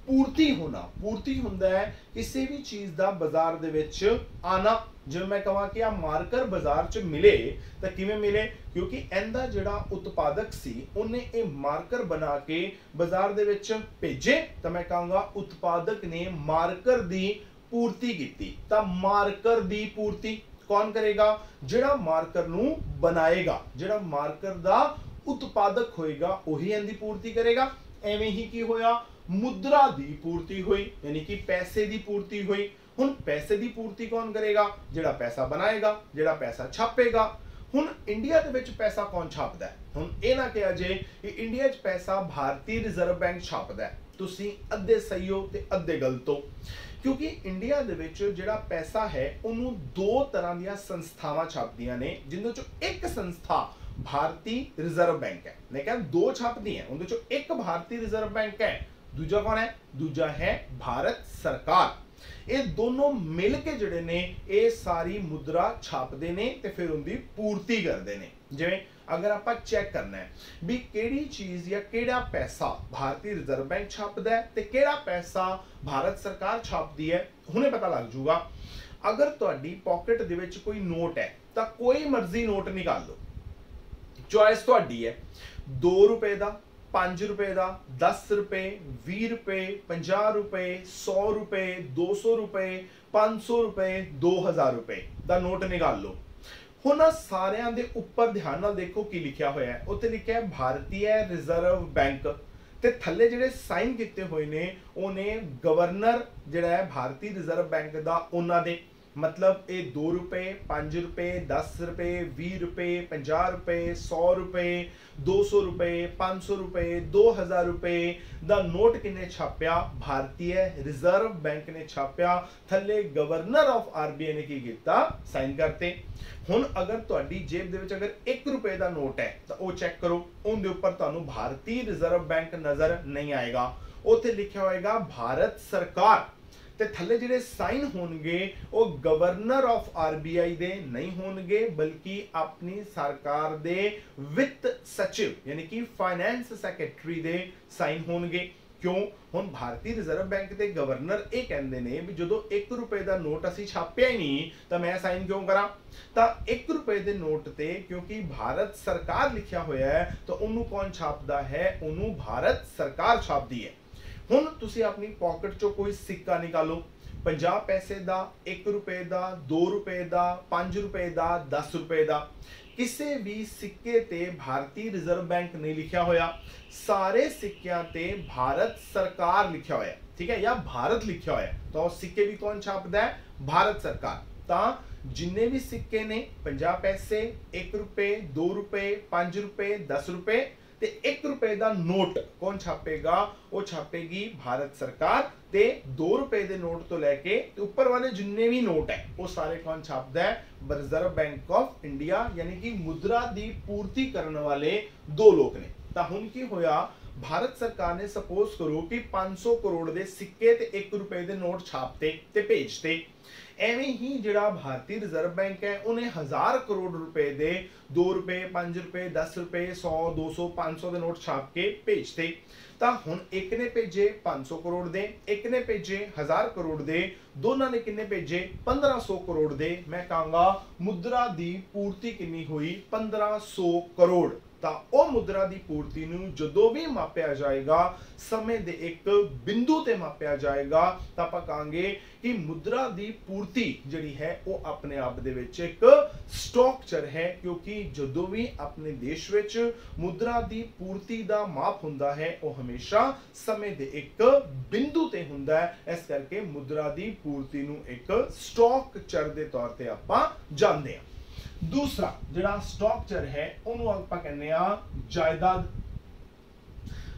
पूर्ति होना, पूर्ति हुंदा है किसी भी चीज का बाजार दे विच आना। जिवें मैं कहां कि आ मार्कर बाजार च मिले तो किवें मिले, क्योंकि इहदा जिहड़ा उत्पादक सी उन्हें ये मार्कर बना के बाजार दे विच भेजे, तो मैं कहूँगा उत्पादक ने मार्कर दी पूर्ति की। तो मार्कर दी पूर्ति कौन करेगा? जिहड़ा मार्कर नू बनाएगा, जिहड़ा मार्कर दा उत्पादक होएगा वही इहदी पूर्ति करेगा। एवें ही की होया, मुद्रा दी पूर्ति हुई, यानी कि पैसे दी पूर्ति हुई। हुण पैसे दी पूर्ति कौन करेगा? जिहड़ा पैसा बनाएगा, जिहड़ा पैसा छापेगा। हुण इंडिया दे विच पैसा कौन छापदा है? हुण ये ना कहा जे कि इंडिया च पैसा भारतीय रिजर्व बैंक छापदा है। तुसीं अद्धे सही हो ते अद्धे गलत हो, क्योंकि इंडिया दे विच जिहड़ा पैसा है उन्होंने दो तरह दी संस्थावां छापदियां ने, जिन्हां चों एक संस्था भारतीय रिजर्व बैंक है। लेकिन दो छापदी हैं, उनके चों एक भारतीय रिजर्व बैंक है, दूजा कौन है? दूजा है भारत सरकार। ये दोनों मिल के जिहड़े ने ये सारी मुद्रा छापदे ने ते फिर उनकी पूर्ति करते हैं। जिवें अगर आप चेक करना है भी केड़ी चीज या केड़ा पैसा भारतीय रिजर्व बैंक छापदा है ते केड़ा पैसा भारत सरकार छापदी है, हुणे पता लग जूगा। अगर तुहाडी पॉकेट दे विच कोई नोट है तो कोई मर्जी नोट निकाल लो, चॉइस तुहाडी है। 2 रुपए का, 5 रुपए का, 10 रुपए, 20 रुपए, 50 रुपए, 100 रुपए, 200 रुपए, 500 रुपए, 2000 रुपए का नोट निकाल लो। हुण सारियां दे उपर ध्यान नाल देखो की लिखिया होया है। उत्ते लिखिया है भारतीय रिजर्व बैंक ते थल्ले जिहड़े साइन कीते हुए ने ओने गवर्नर जिहड़ा है भारतीय रिजर्व बैंक दा उन्हां दे, मतलब ये 2 रुपए, 5 रुपए, 10 रुपए, 20 रुपए, 50 रुपए, 100 रुपए, 200 रुपए, 500 रुपए, 2000 रुपए दा नोट किने छापिया? भारतीय रिजर्व बैंक ने छापिया। थल्ले गवर्नर ऑफ आरबीआई ने की कीता? साइन करते। हुण अगर तुहाडी जेब दे विच अगर 1 रुपए दा नोट है तो वो चेक करो, उनके उपर तुहानू भारतीय रिजर्व बैंक नजर नहीं आएगा, उत्थे लिखिया होएगा भारत सरकार। ते थल्ले जिहड़े साइन होणगे वो गवर्नर ऑफ आरबीआई दे नहीं होणगे, बल्कि अपनी सरकार दे वित्त सचिव यानी कि फाइनेंस सैकटरी दे साइन होणगे। क्यों? हुण भारतीय रिजर्व बैंक के गवर्नर ये कहते हैं भी जो 1 रुपए का नोट असी छापिया ही नहीं तो मैं साइन क्यों करा? तो 1 रुपए के नोट ते क्योंकि भारत सरकार लिखिया होया है तो उन्होंने कौन छापदा है? उन्होंने भारत सरकार छापदी है। हुण तुसी अपनी पॉकेट चो कोई सिक्का निकालो, 50 पैसे का, 1 रुपए का, 2 रुपए का, 5 रुपए का, 10 रुपए का, किसी भी सिक्के ते भारतीय रिजर्व बैंक नहीं लिखा होया, सारे सिक्कियां ते भारत सरकार लिखा होया, ठीक है, या भारत लिखा होया। तो सिक्के भी कौन छापदा है? भारत सरकार। तो जिन्ने भी सिक्के ने 50 पैसे, 1 रुपए, 2 रुपए, 5 रुपए, 10 रुपए ते 1 रुपए का नोट कौन छापेगा? वो छापेगी भारत सरकार। ते 2 रुपए के नोट तो लैके ऊपर वाले जिन्ने भी नोट है वो सारे कौन छापदा है? रिजर्व बैंक ऑफ इंडिया, यानी कि मुद्रा दी पूर्ति करने वाले दो लोग ने। तो हुण की होया, भारत सरकार ने सपोज करो कि 500 करोड़ के सिक्के ते 1 रुपए के नोट छापते ते भेजते। एवें ही जिहड़ा भारतीय रिजर्व बैंक है उन्हें 1000 करोड़ रुपए दे 2 रुपए, 5 रुपए, 10 रुपए, 100, 200, 500 के नोट छाप के भेजते। तो हुण एक ने भेजे 500 करोड़ दे, एक ने भेजे 1000 करोड़ दे, दोनों ने किन्ने भेजे? 1500 करोड़ दे। मैं कहूँगा मुद्रा दी पूर्ति कितनी हुई? 1500 करोड़। तो ओ मुद्रा दी पूर्ति नूं जदों भी मापिया जाएगा समय दे एक बिंदु ते मापिया जाएगा तो आपां कहांगे कि मुद्रा दी पूर्ति जिहड़ी है वो अपने आप दे विच एक स्ट्रक्चर है, क्योंकि जदों भी अपने देश विच मुद्रा दी पूर्ति दा माप हुंदा है वो हमेशा समय दे एक बिंदु ते हुंदा है। इस करके मुद्रा दी पूर्ति नूं एक स्ट्रक्चर दे तौर ते आपां जानदे हां। दूसरा जिहड़ा स्ट्रक्चर है उन्होंने आपां कहने आ जायदाद।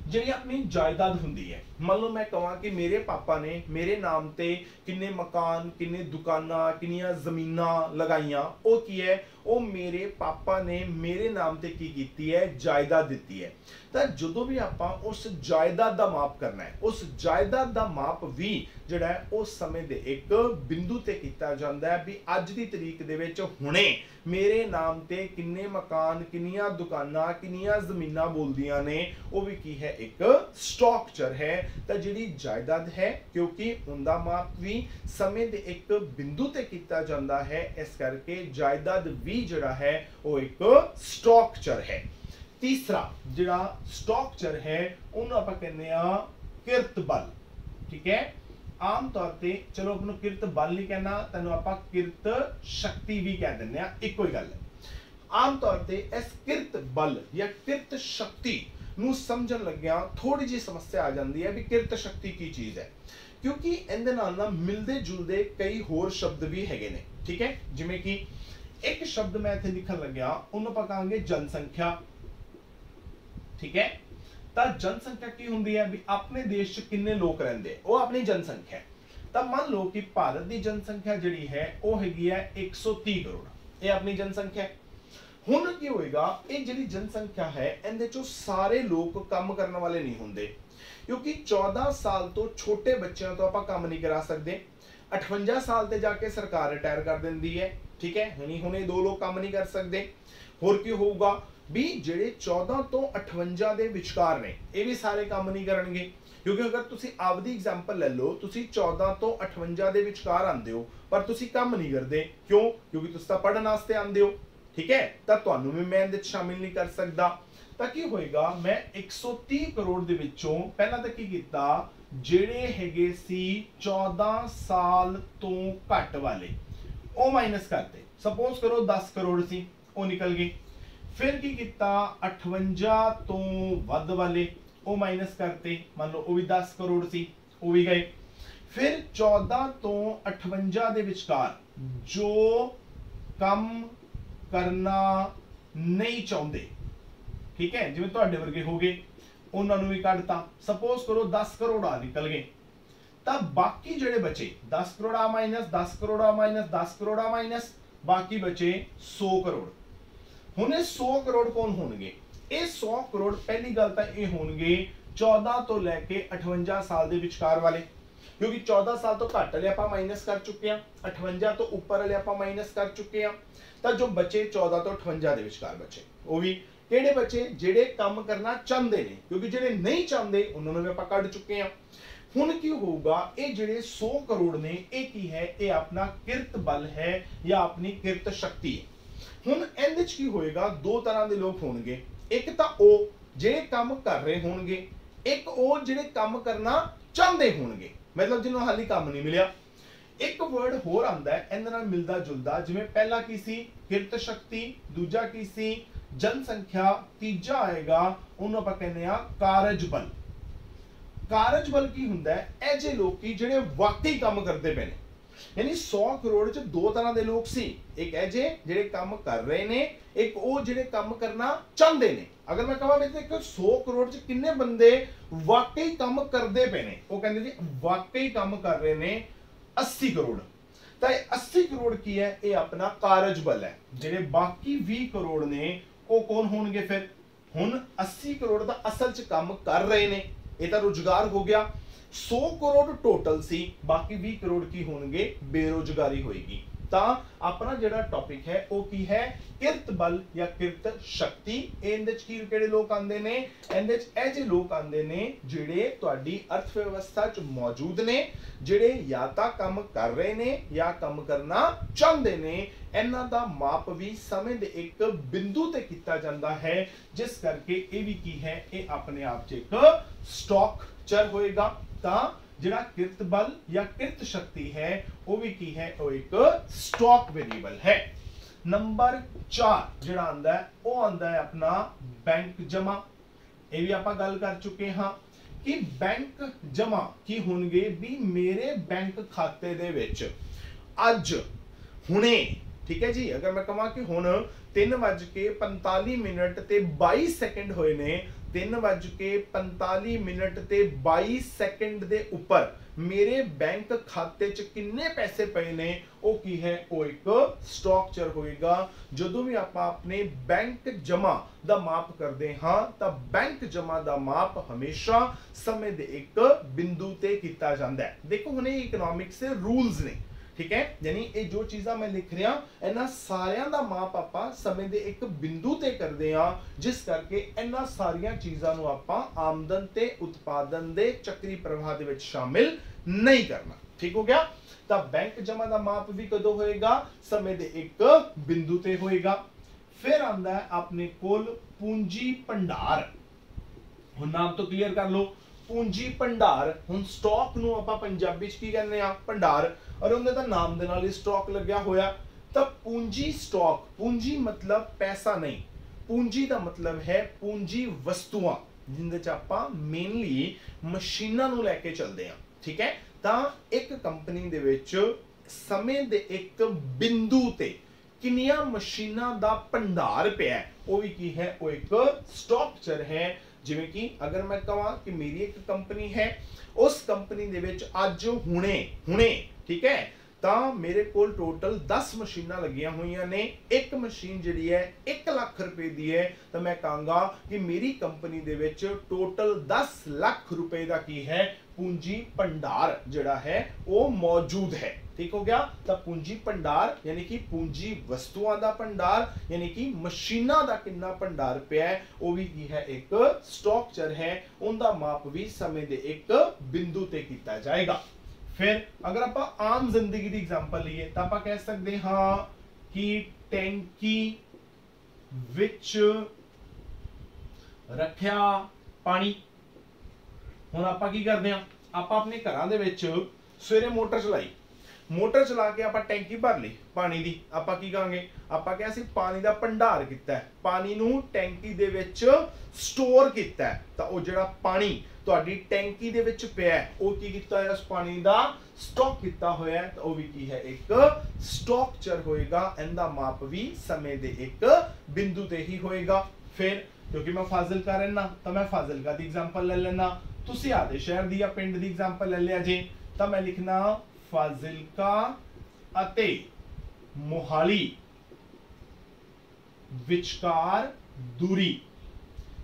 जिहड़ी अपनी जायदाद हुंदी है, मान लो मैं कहां कि मेरे पापा ने मेरे नाम ते किन्ने मकान, किन्ने दुकानां, किन्नियां जमीनां लगाइयां, वो की है? ਉਹ ਮੇਰੇ ਪਾਪਾ ਨੇ ਮੇਰੇ ਨਾਮ ਤੇ ਕੀ ਕੀਤੀ ਹੈ, ਜਾਇਦਾਦ ਦਿੱਤੀ ਹੈ। ਤਾਂ ਜਦੋਂ ਵੀ ਆਪਾਂ ਉਸ ਜਾਇਦਾਦ ਦਾ ਮਾਪ ਕਰਨਾ ਹੈ, ਉਸ ਜਾਇਦਾਦ ਦਾ ਮਾਪ ਵੀ ਜਿਹੜਾ ਹੈ ਉਸ ਸਮੇਂ ਦੇ ਇੱਕ ਬਿੰਦੂ ਤੇ ਕੀਤਾ ਜਾਂਦਾ ਹੈ ਵੀ ਅੱਜ ਦੀ ਤਰੀਕ ਦੇ ਵਿੱਚ ਹੁਣੇ ਮੇਰੇ ਨਾਮ ਤੇ ਕਿੰਨੇ ਮਕਾਨ, ਕਿੰਨੀਆਂ ਦੁਕਾਨਾਂ, ਕਿੰਨੀਆਂ ਜ਼ਮੀਨਾਂ ਬੋਲਦੀਆਂ ਨੇ, ਉਹ ਵੀ ਕੀ ਹੈ, ਇੱਕ ਸਟਰਕਚਰ ਹੈ। ਤਾਂ ਜਿਹੜੀ ਜਾਇਦਾਦ ਹੈ ਕਿਉਂਕਿ ਉਹਦਾ ਮਾਪ ਵੀ ਸਮੇਂ ਦੇ ਇੱਕ ਬਿੰਦੂ ਤੇ ਕੀਤਾ ਜਾਂਦਾ ਹੈ, ਇਸ ਕਰਕੇ ਜਾਇਦਾਦ ਵੀ ਜਿਹੜਾ ਹੈ ਉਹ ਇੱਕ ਸਟਰਕਚਰ ਹੈ। ਤੀਸਰਾ ਜਿਹੜਾ ਸਟਰਕਚਰ ਹੈ ਉਹਨੂੰ ਆਪਾਂ ਕਹਿੰਦੇ ਆ ਕਿਰਤ ਬਲ। ਠੀਕ ਹੈ, ਆਮ ਤੌਰ ਤੇ ਚਲੋ ਆਪਾਂ ਨੂੰ ਕਿਰਤ ਬਲ ਨਹੀਂ ਕਹਿਣਾ, ਤੈਨੂੰ ਆਪਾਂ ਕਿਰਤ ਸ਼ਕਤੀ ਵੀ ਕਹਿ ਦਿੰਦੇ ਆ, ਇੱਕੋ ਹੀ ਗੱਲ ਹੈ। ਆਮ ਤੌਰ ਤੇ ਇਸ ਕਿਰਤ ਬਲ ਜਾਂ ਕਿਰਤ ਸ਼ਕਤੀ ਨੂੰ ਸਮਝਣ ਲੱਗਿਆ ਥੋੜੀ ਜਿਹੀ ਸਮੱਸਿਆ ਆ ਜਾਂਦੀ ਹੈ ਵੀ ਕਿਰਤ ਸ਼ਕਤੀ ਕੀ ਚੀਜ਼ ਹੈ, ਕਿਉਂਕਿ ਇਹਦੇ ਨਾਲ ਨਾ ਮਿਲਦੇ ਜੁਲਦੇ ਕਈ ਹੋਰ ਸ਼ਬਦ ਵੀ ਹੈਗੇ ਨੇ। ਠੀਕ ਹੈ, ਜਿਵੇਂ ਕਿ ਇੱਕ ਸ਼ਬਦ ਮੈਂ ਇੱਥੇ ਲਿਖਣ ਲੱਗਿਆ, ਉਹਨੂੰ ਆਪਾਂ ਕਹਾਂਗੇ ਜਨਸੰਖਿਆ। ਠੀਕ ਹੈ, ਤਾਂ ਜਨਸੰਖਿਆ ਕੀ ਹੁੰਦੀ ਹੈ ਵੀ ਆਪਣੇ ਦੇਸ਼ 'ਚ ਕਿੰਨੇ ਲੋਕ ਰਹਿੰਦੇ, ਉਹ ਆਪਣੀ ਜਨਸੰਖਿਆ। ਤਾਂ ਮੰਨ ਲਓ ਕਿ ਭਾਰਤ ਦੀ ਜਨਸੰਖਿਆ ਜਿਹੜੀ ਹੈ ਉਹ ਹੈਗੀ ਹੈ 130 ਕਰੋੜ, ਇਹ ਆਪਣੀ ਜਨਸੰਖਿਆ ਹੈ। ਹੁਣ ਕੀ ਹੋਏਗਾ, ਇਹ ਜਿਹੜੀ ਜਨਸੰਖਿਆ ਹੈ ਇਹਦੇ ਚੋਂ ਸਾਰੇ ਲੋਕ ਕੰਮ ਕਰਨ ਵਾਲੇ ਨਹੀਂ ਹੁੰਦੇ, ਕਿਉਂਕਿ 14 ਸਾਲ ਤੋਂ ਛੋਟੇ ਬੱਚਿਆਂ ਤੋਂ ਆਪਾਂ ਕੰਮ ਨਹੀਂ ਕਰਾ ਸਕਦੇ। 58 ਸਾਲ ਤੇ ਜਾ ਕੇ ਸਰਕਾਰ ਰਿਟਾਇਰ ਕਰ ਦਿੰਦੀ ਹੈ। ਠੀਕ ਹੈ, ਹੁਣੇ ਦੋ ਲੋਕ ਕੰਮ ਨਹੀਂ ਕਰ ਸਕਦੇ। ਹੋਰ ਕੀ ਹੋਊਗਾ ਵੀ ਜਿਹੜੇ 14 ਤੋਂ 58 ਦੇ ਵਿਚਕਾਰ ਨੇ ਇਹ ਵੀ ਸਾਰੇ ਕੰਮ ਨਹੀਂ ਕਰਨਗੇ, ਕਿਉਂਕਿ ਅਗਰ ਤੁਸੀਂ ਆਪਦੀ ਐਗਜ਼ਾਮਪਲ ਲੈ ਲਓ, ਤੁਸੀਂ 14 ਤੋਂ 58 ਦੇ ਵਿਚਕਾਰ ਆਉਂਦੇ ਹੋ ਪਰ ਤੁਸੀਂ ਕੰਮ ਨਹੀਂ ਕਰਦੇ, ਕਿਉਂ? ਕਿਉਂਕਿ ਤੁਸੀਂ ਤਾਂ ਪੜ੍ਹਨ ਵਾਸਤੇ ਆਉਂਦੇ ਹੋ। ਠੀਕ ਹੈ, ਤਾਂ ਤੁਹਾਨੂੰ ਵੀ ਮੈਂ ਇਹਦੇ ਵਿੱਚ ਸ਼ਾਮਿਲ ਨਹੀਂ ਕਰ ਸਕਦਾ। ਤਾਂ ਕੀ ਹੋਏਗਾ, ਮੈਂ 130 ਕਰੋੜ ਦੇ ਵਿੱਚੋਂ ਪਹਿਲਾਂ ਤਾਂ ਕੀ ਕੀਤਾ, ਜਿਹੜੇ ਹੈਗੇ ਸੀ 14 ਸਾਲ ਤੋਂ ਘੱਟ ਵਾਲੇ ਉਹ ਮਾਈਨਸ ਕਰਤੇ। ਸਪੋਜ਼ ਕਰੋ 10 ਕਰੋੜ ਸੀ, ਉਹ ਨਿਕਲ ਗਏ। ਫਿਰ ਕੀ ਕੀਤਾ, 58 ਤੋਂ ਵੱਧ ਵਾਲੇ ਉਹ ਮਾਈਨਸ ਕਰਤੇ, ਮੰਨ ਲਓ ਉਹ ਵੀ 10 ਕਰੋੜ ਸੀ, ਉਹ ਵੀ ਗਏ। ਫਿਰ 14 ਤੋਂ 58 ਦੇ ਵਿਚਕਾਰ ਜੋ ਕੰਮ ਕਰਨਾ ਨਹੀਂ ਚਾਹੁੰਦੇ, ਠੀਕ ਹੈ, ਜਿਵੇਂ ਤੁਹਾਡੇ ਵਰਗੇ ਹੋ ਗਏ, ਉਹਨਾਂ ਨੂੰ ਵੀ ਕੱਢਤਾ। ਸਪੋਜ਼ ਕਰੋ 10 ਕਰੋੜ ਆ ਨਿਕਲ ਗਏ। ਤਾਂ ਬਾਕੀ ਜਿਹੜੇ ਬਚੇ 10 ਕਰੋੜ ਆ ਮਾਈਨਸ, 10 ਕਰੋੜ ਆ ਮਾਈਨਸ, 10 ਕਰੋੜ ਆ ਮਾਈਨਸ, ਬਾਕੀ ਬਚੇ 100 ਕਰੋੜ। ਹੁਣ ਇਹ 100 ਕਰੋੜ ਕੌਣ ਹੋਣਗੇ? ਇਹ 100 ਕਰੋੜ ਪਹਿਲੀ ਗੱਲ ਤਾਂ ਇਹ ਹੋਣਗੇ 14 ਤੋਂ ਲੈ ਕੇ 58 ਸਾਲ ਦੇ ਵਿਚਕਾਰ ਵਾਲੇ, ਕਿਉਂਕਿ 14 ਸਾਲ ਤੋਂ ਘੱਟ ਵਾਲੇ ਆਪਾਂ ਮਾਈਨਸ ਕਰ ਚੁੱਕੇ ਆ, 58 ਤੋਂ ਉੱਪਰ ਵਾਲੇ ਆਪਾਂ ਮਾਈਨਸ ਕਰ ਚੁੱਕੇ ਆ। ਤਾਂ ਜੋ ਬਚੇ 14 ਤੋਂ 58 ਦੇ ਵਿਚਕਾਰ ਬਚੇ, ਉਹ ਵੀ ਕਿਹੜੇ ਬੱਚੇ? ਜਿਹੜੇ ਕੰਮ ਕਰਨਾ ਚਾਹੁੰਦੇ ਨੇ, ਕਿਉਂਕਿ ਜਿਹੜੇ ਨਹੀਂ ਚਾਹੁੰਦੇ ਉਹਨਾਂ ਨੂੰ ਵੀ ਆਪਾਂ ਕੱਢ ਚੁੱਕੇ ਆ। ਹੁਣ ਕੀ ਹੋਊਗਾ, ਇਹ ਜਿਹੜੇ 100 ਕਰੋੜ ਨੇ ਇਹ ਕੀ ਹੈ, ਇਹ ਆਪਣਾ ਕਿਰਤ ਬਲ ਹੈ ਜਾਂ ਆਪਣੀ ਕਿਰਤ ਸ਼ਕਤੀ ਹੈ। ਹੁਣ ਇਹਦੇ ਚ ਕੀ ਹੋਏਗਾ, ਦੋ ਤਰ੍ਹਾਂ ਦੇ ਲੋਕ ਹੋਣਗੇ। ਇੱਕ ਤਾਂ ਉਹ ਜਿਹੜੇ ਕੰਮ ਕਰ ਰਹੇ ਹੋਣਗੇ, ਇੱਕ ਉਹ ਜਿਹੜੇ ਕੰਮ ਕਰਨਾ ਚਾਹੁੰਦੇ ਹੋਣਗੇ, ਮਤਲਬ ਜਿਹਨੂੰ ਹਾਲੇ ਕੰਮ ਨਹੀਂ ਮਿਲਿਆ। ਇੱਕ ਵਰਡ ਹੋਰ ਆਂਦਾ ਹੈ ਇਹਦੇ ਨਾਲ ਮਿਲਦਾ ਜੁਲਦਾ, ਜਿਵੇਂ ਪਹਿਲਾ ਕੀ ਸੀ, ਕਿਰਤ ਸ਼ਕਤੀ, ਦੂਜਾ ਕੀ ਸੀ, ਜਨਸੰਖਿਆ, ਤੀਜਾ ਆਏਗਾ ਉਹਨੂੰ ਆਪਾਂ ਕਹਿੰਦੇ ਆ ਕਾਰਜ ਬਲ। ਕਾਰਜ ਬਲ ਕੀ ਹੁੰਦਾ ਹੈ? ਇਹ ਜੇ ਲੋਕੀ ਜਿਹੜੇ ਵਾਕਈ ਕੰਮ ਕਰਦੇ ਪਏ ਨੇ, यानी 100 करोड़ च दो तरह के लोग सी, एक है जे जेड़े काम कर रहे ने, एक वो जेड़े काम करना चाहते ने। अगर मैं कहां एक 100 करोड़ च किन्ने बंदे वाकई काम करते पे ने, वो कहते जी वाकई काम कर रहे ने 80 करोड़। तो 80 करोड़ की है ये अपना कारज बल है। जेड़े बाकी 20 करोड़ ने वो कौन होंगे? फिर हुन 80 करोड़ का असल च काम कर रहे ने, ये तो रोजगार हो गया। 100 करोड़ टोटल सी, बाकी 20 करोड़ की होंगे बेरोजगारी होएगी। ता अपना जेड़ा टॉपिक है वो की है किरत बल या किरत शक्ति। इहदे च की किहड़े लोग आंदे ने? इहदे च ऐ जे लोग आंदे ने जिहड़े तुहाडी अर्थव्यवस्था च मौजूद ने, जिहड़े या तां काम कर रहे ने या काम करना चाहते ने। इन्हां दा माप भी समय दे एक बिंदु ते कीता जांदा है, जिस करके ये भी की है, ये अपने आप च एक स्ट्रक्चर होएगा। तां जिहड़ा किरत बल या किरत शक्ति है वो भी की है, वो एक स्टॉक वेरिएबल है। नंबर 4 जिहड़ा आंदा है वो आंदा है अपना बैंक जमा। ये भी आपां गल कर चुके हां कि बैंक जमा की होणगे भी मेरे बैंक खाते दे विच अज हुणे, ठीक है जी। अगर मैं कहां कि हुण 3:45 ਤੇ 22 ਸੈਕਿੰਡ ਹੋਏ ਨੇ। 3:45 ਤੇ 22 ਸੈਕਿੰਡ ਦੇ ਉੱਪਰ ਮੇਰੇ ਬੈਂਕ ਖਾਤੇ 'ਚ ਕਿੰਨੇ ਪੈਸੇ ਪਏ ਨੇ, ਉਹ ਕੀ ਹੈ, ਉਹ ਇੱਕ ਸਟਰਕਚਰ ਹੋਏਗਾ। ਜਦੋਂ ਵੀ ਆਪਾਂ ਆਪਣੇ ਬੈਂਕ ਜਮਾ ਦਾ ਮਾਪ ਕਰਦੇ ਹਾਂ ਤਾਂ ਬੈਂਕ ਜਮਾ ਦਾ ਮਾਪ ਹਮੇਸ਼ਾ ਸਮੇਂ ਦੇ ਇੱਕ ਬਿੰਦੂ ਤੇ ਕੀਤਾ ਜਾਂਦਾ ਹੈ। ਦੇਖੋ ਹੁਣ ਇਹ ਇਕਨੋमिक्स ਦੇ रूल्स ਨੇ, ठीक है, यानी ये जो चीज़ा मैं लिख रहा इन्हां सारियां दा माप आपां समय दे एक बिंदु ते करदे हां, जिस करके इन्हां सारियां चीज़ां नूं आपां आमदन ते उत्पादन दे चक्री प्रवाह दे विच शामिल नहीं करना। ठीक हो गया। तां बैंक जमा दा माप भी कदों होएगा, समय दे एक बिंदु ते होएगा। फिर आंदा है अपने कोल पूंजी भंडार। हुण नाम तो क्लियर कर लो, पूंजी भंडार। हुण स्टॉक नूं आपां पंजाबी च की कहंदे आ, भंडार, और उन्हें दा नाम दे नाल ही स्टॉक लग्या होया। तां पूंजी स्टॉक, पूंजी मतलब पैसा नहीं, पूंजी दा मतलब है पूंजी वस्तुआं जिंदे च आपां मेनली मशीनां नूं लैके चलदे हां। ठीक है। तां एक कंपनी दे विच समय दे एक बिंदु ते किन्नियां मशीनां दा भंडार पिया, वो भी की है, वो एक स्टॉकचर है। जिवें कि अगर मैं कहां कि मेरी एक कंपनी है, उस कंपनी दे विच अज हुणे ठीक है, तां मेरे कोल टोटल 10 मशीनां लगियां होईयां ने। एक मशीन जिहड़ी है 1 लाख रुपए दी है, तो मैं कहांगा कि मेरी कंपनी दे विच टोटल 10 लाख रुपए दा की है, पूंजी भंडार जिहड़ा है वो मौजूद है। ठीक हो गया। तो पूंजी भंडार यानी कि पूंजी वस्तुआं दा भंडार, यानी कि मशीनां दा किन्ना भंडार पिया है, वो भी की है, एक स्टॉकचर है। उनका माप भी समय दे एक बिंदु ते कीता जाएगा। फिर अगर आप आम जिंदगी की एग्जांपल लीए तो आप कह सकते हाँ कि टैंकी विच रखिया पानी। हुण आपां की करदे हां, आपां अपने घरां दे विच सवेरे मोटर चलाई, मोटर चला के आप टैंकी भर ली पानी दी। आप की कहांगे, आप क्या सी पानी का भंडार किया, पानी नूं टैंकी दे विच स्टोर किया। तो वो जिहड़ा पानी तुहाडी टैंकी दे विच पिया है, वो की कीता है, उस पानी दा स्टॉक किया होया है, तो वो भी की है, एक स्टॉकचर होएगा। इनदा माप भी समय दे एक बिंदु ते ही होएगा। फिर क्योंकि मैं फाजिलका रहना तो मैं फाजिलका दी एग्जांपल ले लेना, तुसीं आदे शहर दी या पिंड दी एग्जांपल ले लिया जी, तो मैं लिखना फाजिलका अते मोहाली विचकार दूरी,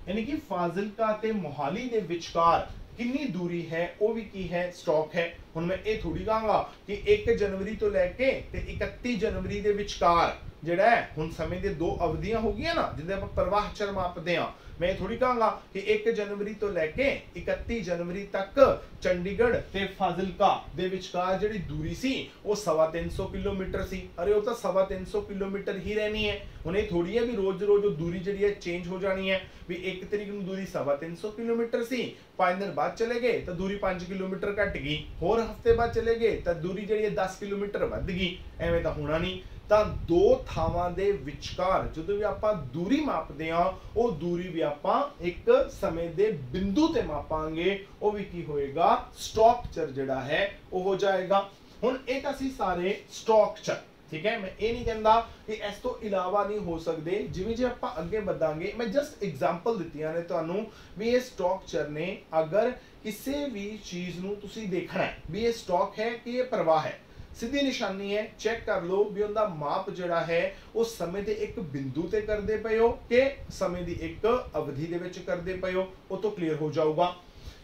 यानी कि फाजिलका ते मोहाली दे विचकार कितनी दूरी है, वो भी की है, स्टॉक है। हुण मैं ये थोड़ी कहांगा कि 1 जनवरी तो लैके ते 31 जनवरी दे विचकार जिहड़ा है, हुण समय दे 2 अवधियां हो गईयां ना जिहदे आपां प्रवाह चर मापदे हां। मैं थोड़ी कहूँगा कि 1 जनवरी तो लैके 31 जनवरी तक चंडीगढ़ ते फाजिलका दे विचकार जिहड़ी दूरी सी वो 350 किलोमीटर सी। अरे वो तो 350 किलोमीटर ही रहनी है। हुण ये थोड़ी है भी रोज रोज दूरी जिहड़ी है चेंज हो जानी है, भी 1 तरीक नूं दूरी 350 किलोमीटर सी, 5 दिन बाद चले गए तो दूरी 5 किलोमीटर घट गई, होर हफ्ते बाद चले गए तो दूरी जिहड़ी है 10 किलोमीटर वध गई। एवें तां होना नहीं। ਤਾਂ ਦੋ ਥਾਵਾਂ ਦੇ ਵਿਚਕਾਰ ਜਦੋਂ ਵੀ ਆਪਾਂ ਦੂਰੀ ਮਾਪਦੇ ਆ, ਉਹ ਦੂਰੀ ਵੀ ਆਪਾਂ ਇੱਕ ਸਮੇਂ ਦੇ ਬਿੰਦੂ ਤੇ ਮਾਪਾਂਗੇ, ਉਹ ਵੀ ਕੀ ਹੋਏਗਾ, ਸਟਰਕਚਰ ਜਿਹੜਾ ਹੈ ਉਹ ਹੋ ਜਾਏਗਾ। ਹੁਣ ਇਹ ਤਾਂ ਸੀ ਸਾਰੇ ਸਟਰਕਚਰ। ठीक है, मैं ये नहीं कहता कि इस तो इलावा नहीं हो सकते। जिवें जिवें आपां अगे वधांगे, मैं जस्ट एग्जांपल दित्तियां ने तुहानूं भी ये स्टॉकचर ने। अगर किसी भी चीज़ नूं तुसीं देखना है भी ये स्टॉक है कि ये प्रवाह है, सीधी निशानी है, चेक कर लो भी उनका माप जिहड़ा है वो समय के एक बिंदु ते करदे पए हो कि समय की एक अवधि दे विच करदे पए हो, वो तो क्लीयर हो जाऊगा।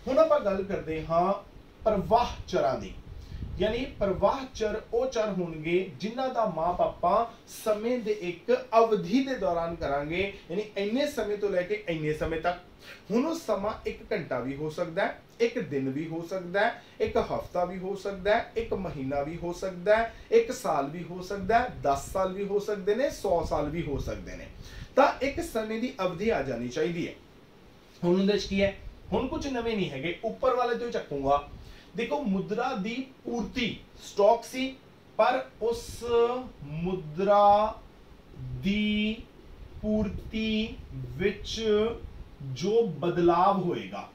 हुण आपां गल करदे हां प्रवाह चरां दी, यानी प्रवाह चर वो चर होंगे जिन्हां दा माप आपां समय दे एक अवधि दे दौरान करांगे, यानी इन्ने समय तो लैके इन्ने समय तक। हुण वो समा 1 घंटा भी हो सकता है, 1 दिन भी हो सकता है, 1 हफ्ता भी हो सकता है, 1 महीना भी हो सकता है, 1 साल भी हो सकता है, 10 साल भी हो सकते हैं, 100 साल भी हो सकते हैं। तो एक समय की अवधि आ जानी चाहिए। हुण उहदे विच की है, हुण कुछ नवे नहीं है, ऊपर वाले तो ही चकूंगा। देखो मुद्रा दी पूर्ति स्टॉक सी, पर उस मुद्रा दी पूर्ति विच जो बदलाव होएगा,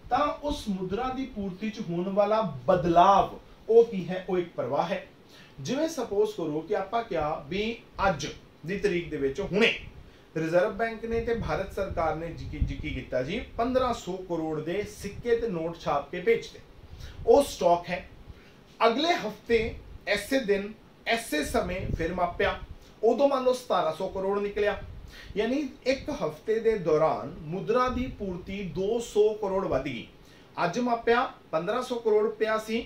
ता उस मुद्रा दी पूर्ति च होने वाला बदलाव वो की है, वो एक प्रवाह है। जिवें सपोज करो कि आपां क्या भी अज ਦੀ ਤਰੀਕ ਦੇ ਵਿੱਚ ਹੁਣੇ ਰਿਜ਼ਰਵ ਬੈਂਕ ਨੇ ਤੇ ਭਾਰਤ ਸਰਕਾਰ ਨੇ ਕੀ ਕੀਤਾ ਜੀ 1500 ਕਰੋੜ ਦੇ ਸਿੱਕੇ ਤੇ ਨੋਟ ਛਾਪ ਕੇ ਭੇਜਤੇ। ਉਹ ਸਟਾਕ ਹੈ ਅਗਲੇ ਹਫਤੇ ਐਸੇ ਦਿਨ ਐਸੇ ਸਮੇਂ ਫਿਰ ਮਾਪਿਆ, ਉਦੋਂ ਮੰਨ ਲਓ 1700 ਕਰੋੜ ਨਿਕਲਿਆ, यानी एक हफ्ते दे दौरान मुद्रा दी पूर्ति 200 करोड़ वध गई। अज मापिया 1500 करोड़ पिया सी,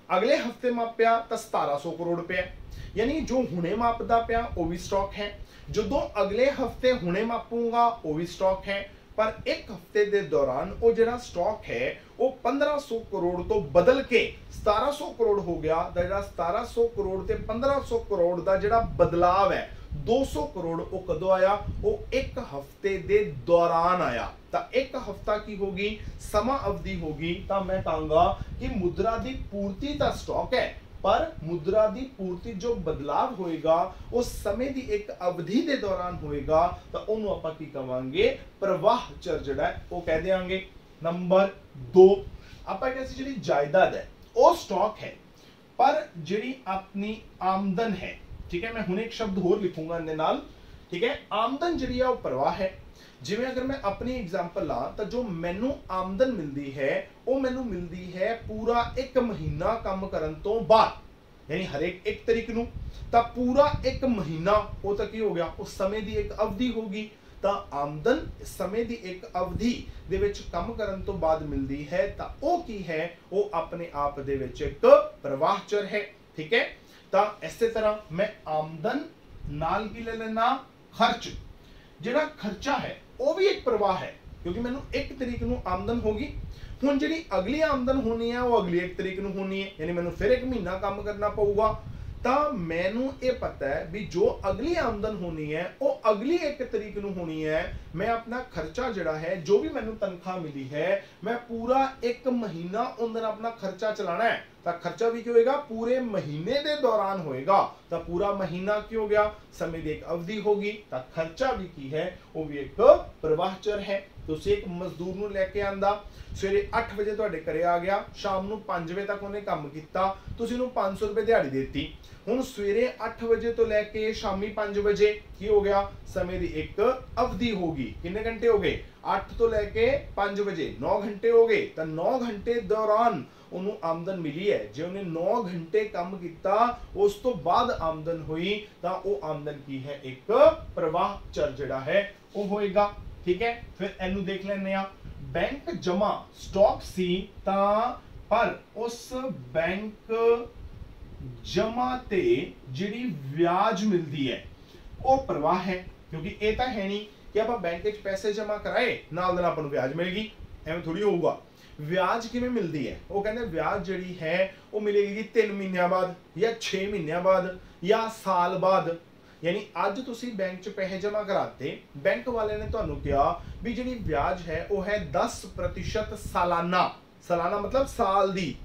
अगले हफ्ते मापिया तो 1700 करोड़ पिया, यानी जो हुणे मापदा पिया वो भी स्टॉक है, जो अगले हफ्ते हुणे मापूंगा वो भी स्टॉक है, पर एक हफ्ते दे दौरान वो जिहड़ा स्टॉक है वो 1500 करोड़ तो बदल के 1700 करोड़ हो गया। जिहड़ा 1700 करोड़ ते 1500 करोड़ दा जिहड़ा बदलाव है 200 करोड़ वो कदों आया, वो एक हफ्ते दे दौरान आया। तो एक हफ्ता की होगी समा अवधि होगी, तो मैं कहूंगा कि मुद्रा दी पूर्ति दा स्टॉक है, पर मुद्रा दी पूर्ति जो बदलाव होएगा वो समय दी एक अवधि दे दौरान होएगा, तो उन्होंने आपां की कहांगे प्रवाह चर जिहड़ा है वो कह देंगे। नंबर 2 आपां कहते जिहड़ी जायदाद है वो स्टॉक है, पर जिहड़ी अपनी आमदन है, ठीक है, मैं हुणे एक शब्द होर लिखूंगा इहदे नाल, ठीक है, आमदन जिहड़ी है वो प्रवाह है। जिवें अगर मैं अपनी एग्जांपल ला तो जो मैनू आमदन मिलती है वो मैनू मिलती है पूरा एक महीना काम करन तो बाद, यानी हर एक तरीक नू, तो पूरा एक महीना वो तो की हो गया, उस समय की एक अवधि होगी। तो आमदन समय की एक अवधि दे विच काम करन तो बाद मिलती है, तो वो की है, वो अपने आप दे विच एक प्रवाह चर है, ठीक है। तो इस तरह मैं आमदन नाल की ले लेना खर्च, जिहड़ा खर्चा है वो भी एक प्रवाह है, क्योंकि मैनू एक तरीक नू आमदन होगी, हुण जिहड़ी अगली आमदन होनी है वो अगली एक तरीक नू होनी है, यानी मैनू फिर एक महीना काम करना पऊगा। तो मैनू ये पता है भी जो अगली आमदन होनी है वो अगली एक तरीक नू होनी है। मैं अपना खर्चा जिहड़ा है, जो भी मैनू तनख्वाह मिली है, मैं पूरा एक महीना उन्हें अपना खर्चा चलाना है, तो खर्चा भी क्या होगा, पूरे महीने के दौरान होएगा। तो पूरा महीना क्यों हो गया, समय की एक अवधि होगी, तो खर्चा भी की है वो भी एक प्रवाह चर है। तुसीं एक मजदूर नूं लैके आंदा, सवेरे 8 बजे तुहाडे घरे आ गया, शाम नूं 5 बजे तक उन्हें काम किया, तुसीं नूं 500 रुपए दिहाड़ी देती। हुण सवेरे 8 बजे तो लैके शामी 5 बजे की हो गया, समय की एक अवधि होगी, कितने घंटे हो गए, 8 तो लैके 5 बजे 9 घंटे हो गए। तो 9 घंटे दौरान उन्होंने आमदन मिली है, जो उन्हें 9 घंटे काम किया उस तो बाद आमदन हुई, तो वो आमदन की है एक प्रवाह चर जिहड़ा है वो होएगा, ठीक है। फिर इनू देख लेने आ, बैंक जमा स्टॉक सी तां पर उस बैंक जमा ते जिहड़ी ब्याज मिलती है वो प्रवाह है, क्योंकि ये तो है नहीं कि आप बैंक में पैसे जमा कराए नाल दे नाल आपां नूं ब्याज मिलेगी, एवें थोड़ी होऊगा। ब्याज किवें मिलती है, वो कहते ब्याज जिहड़ी है वो मिलेगी 3 महीनों बाद या 6 महीनों बाद या साल बाद। यानी अज तुसीं बैंक च पैसे जमा कराते, बैंक वाले ने तुहानूं कहा भी जिहड़ी ब्याज है वो है 10% सालाना, सालाना मतलब साल दी,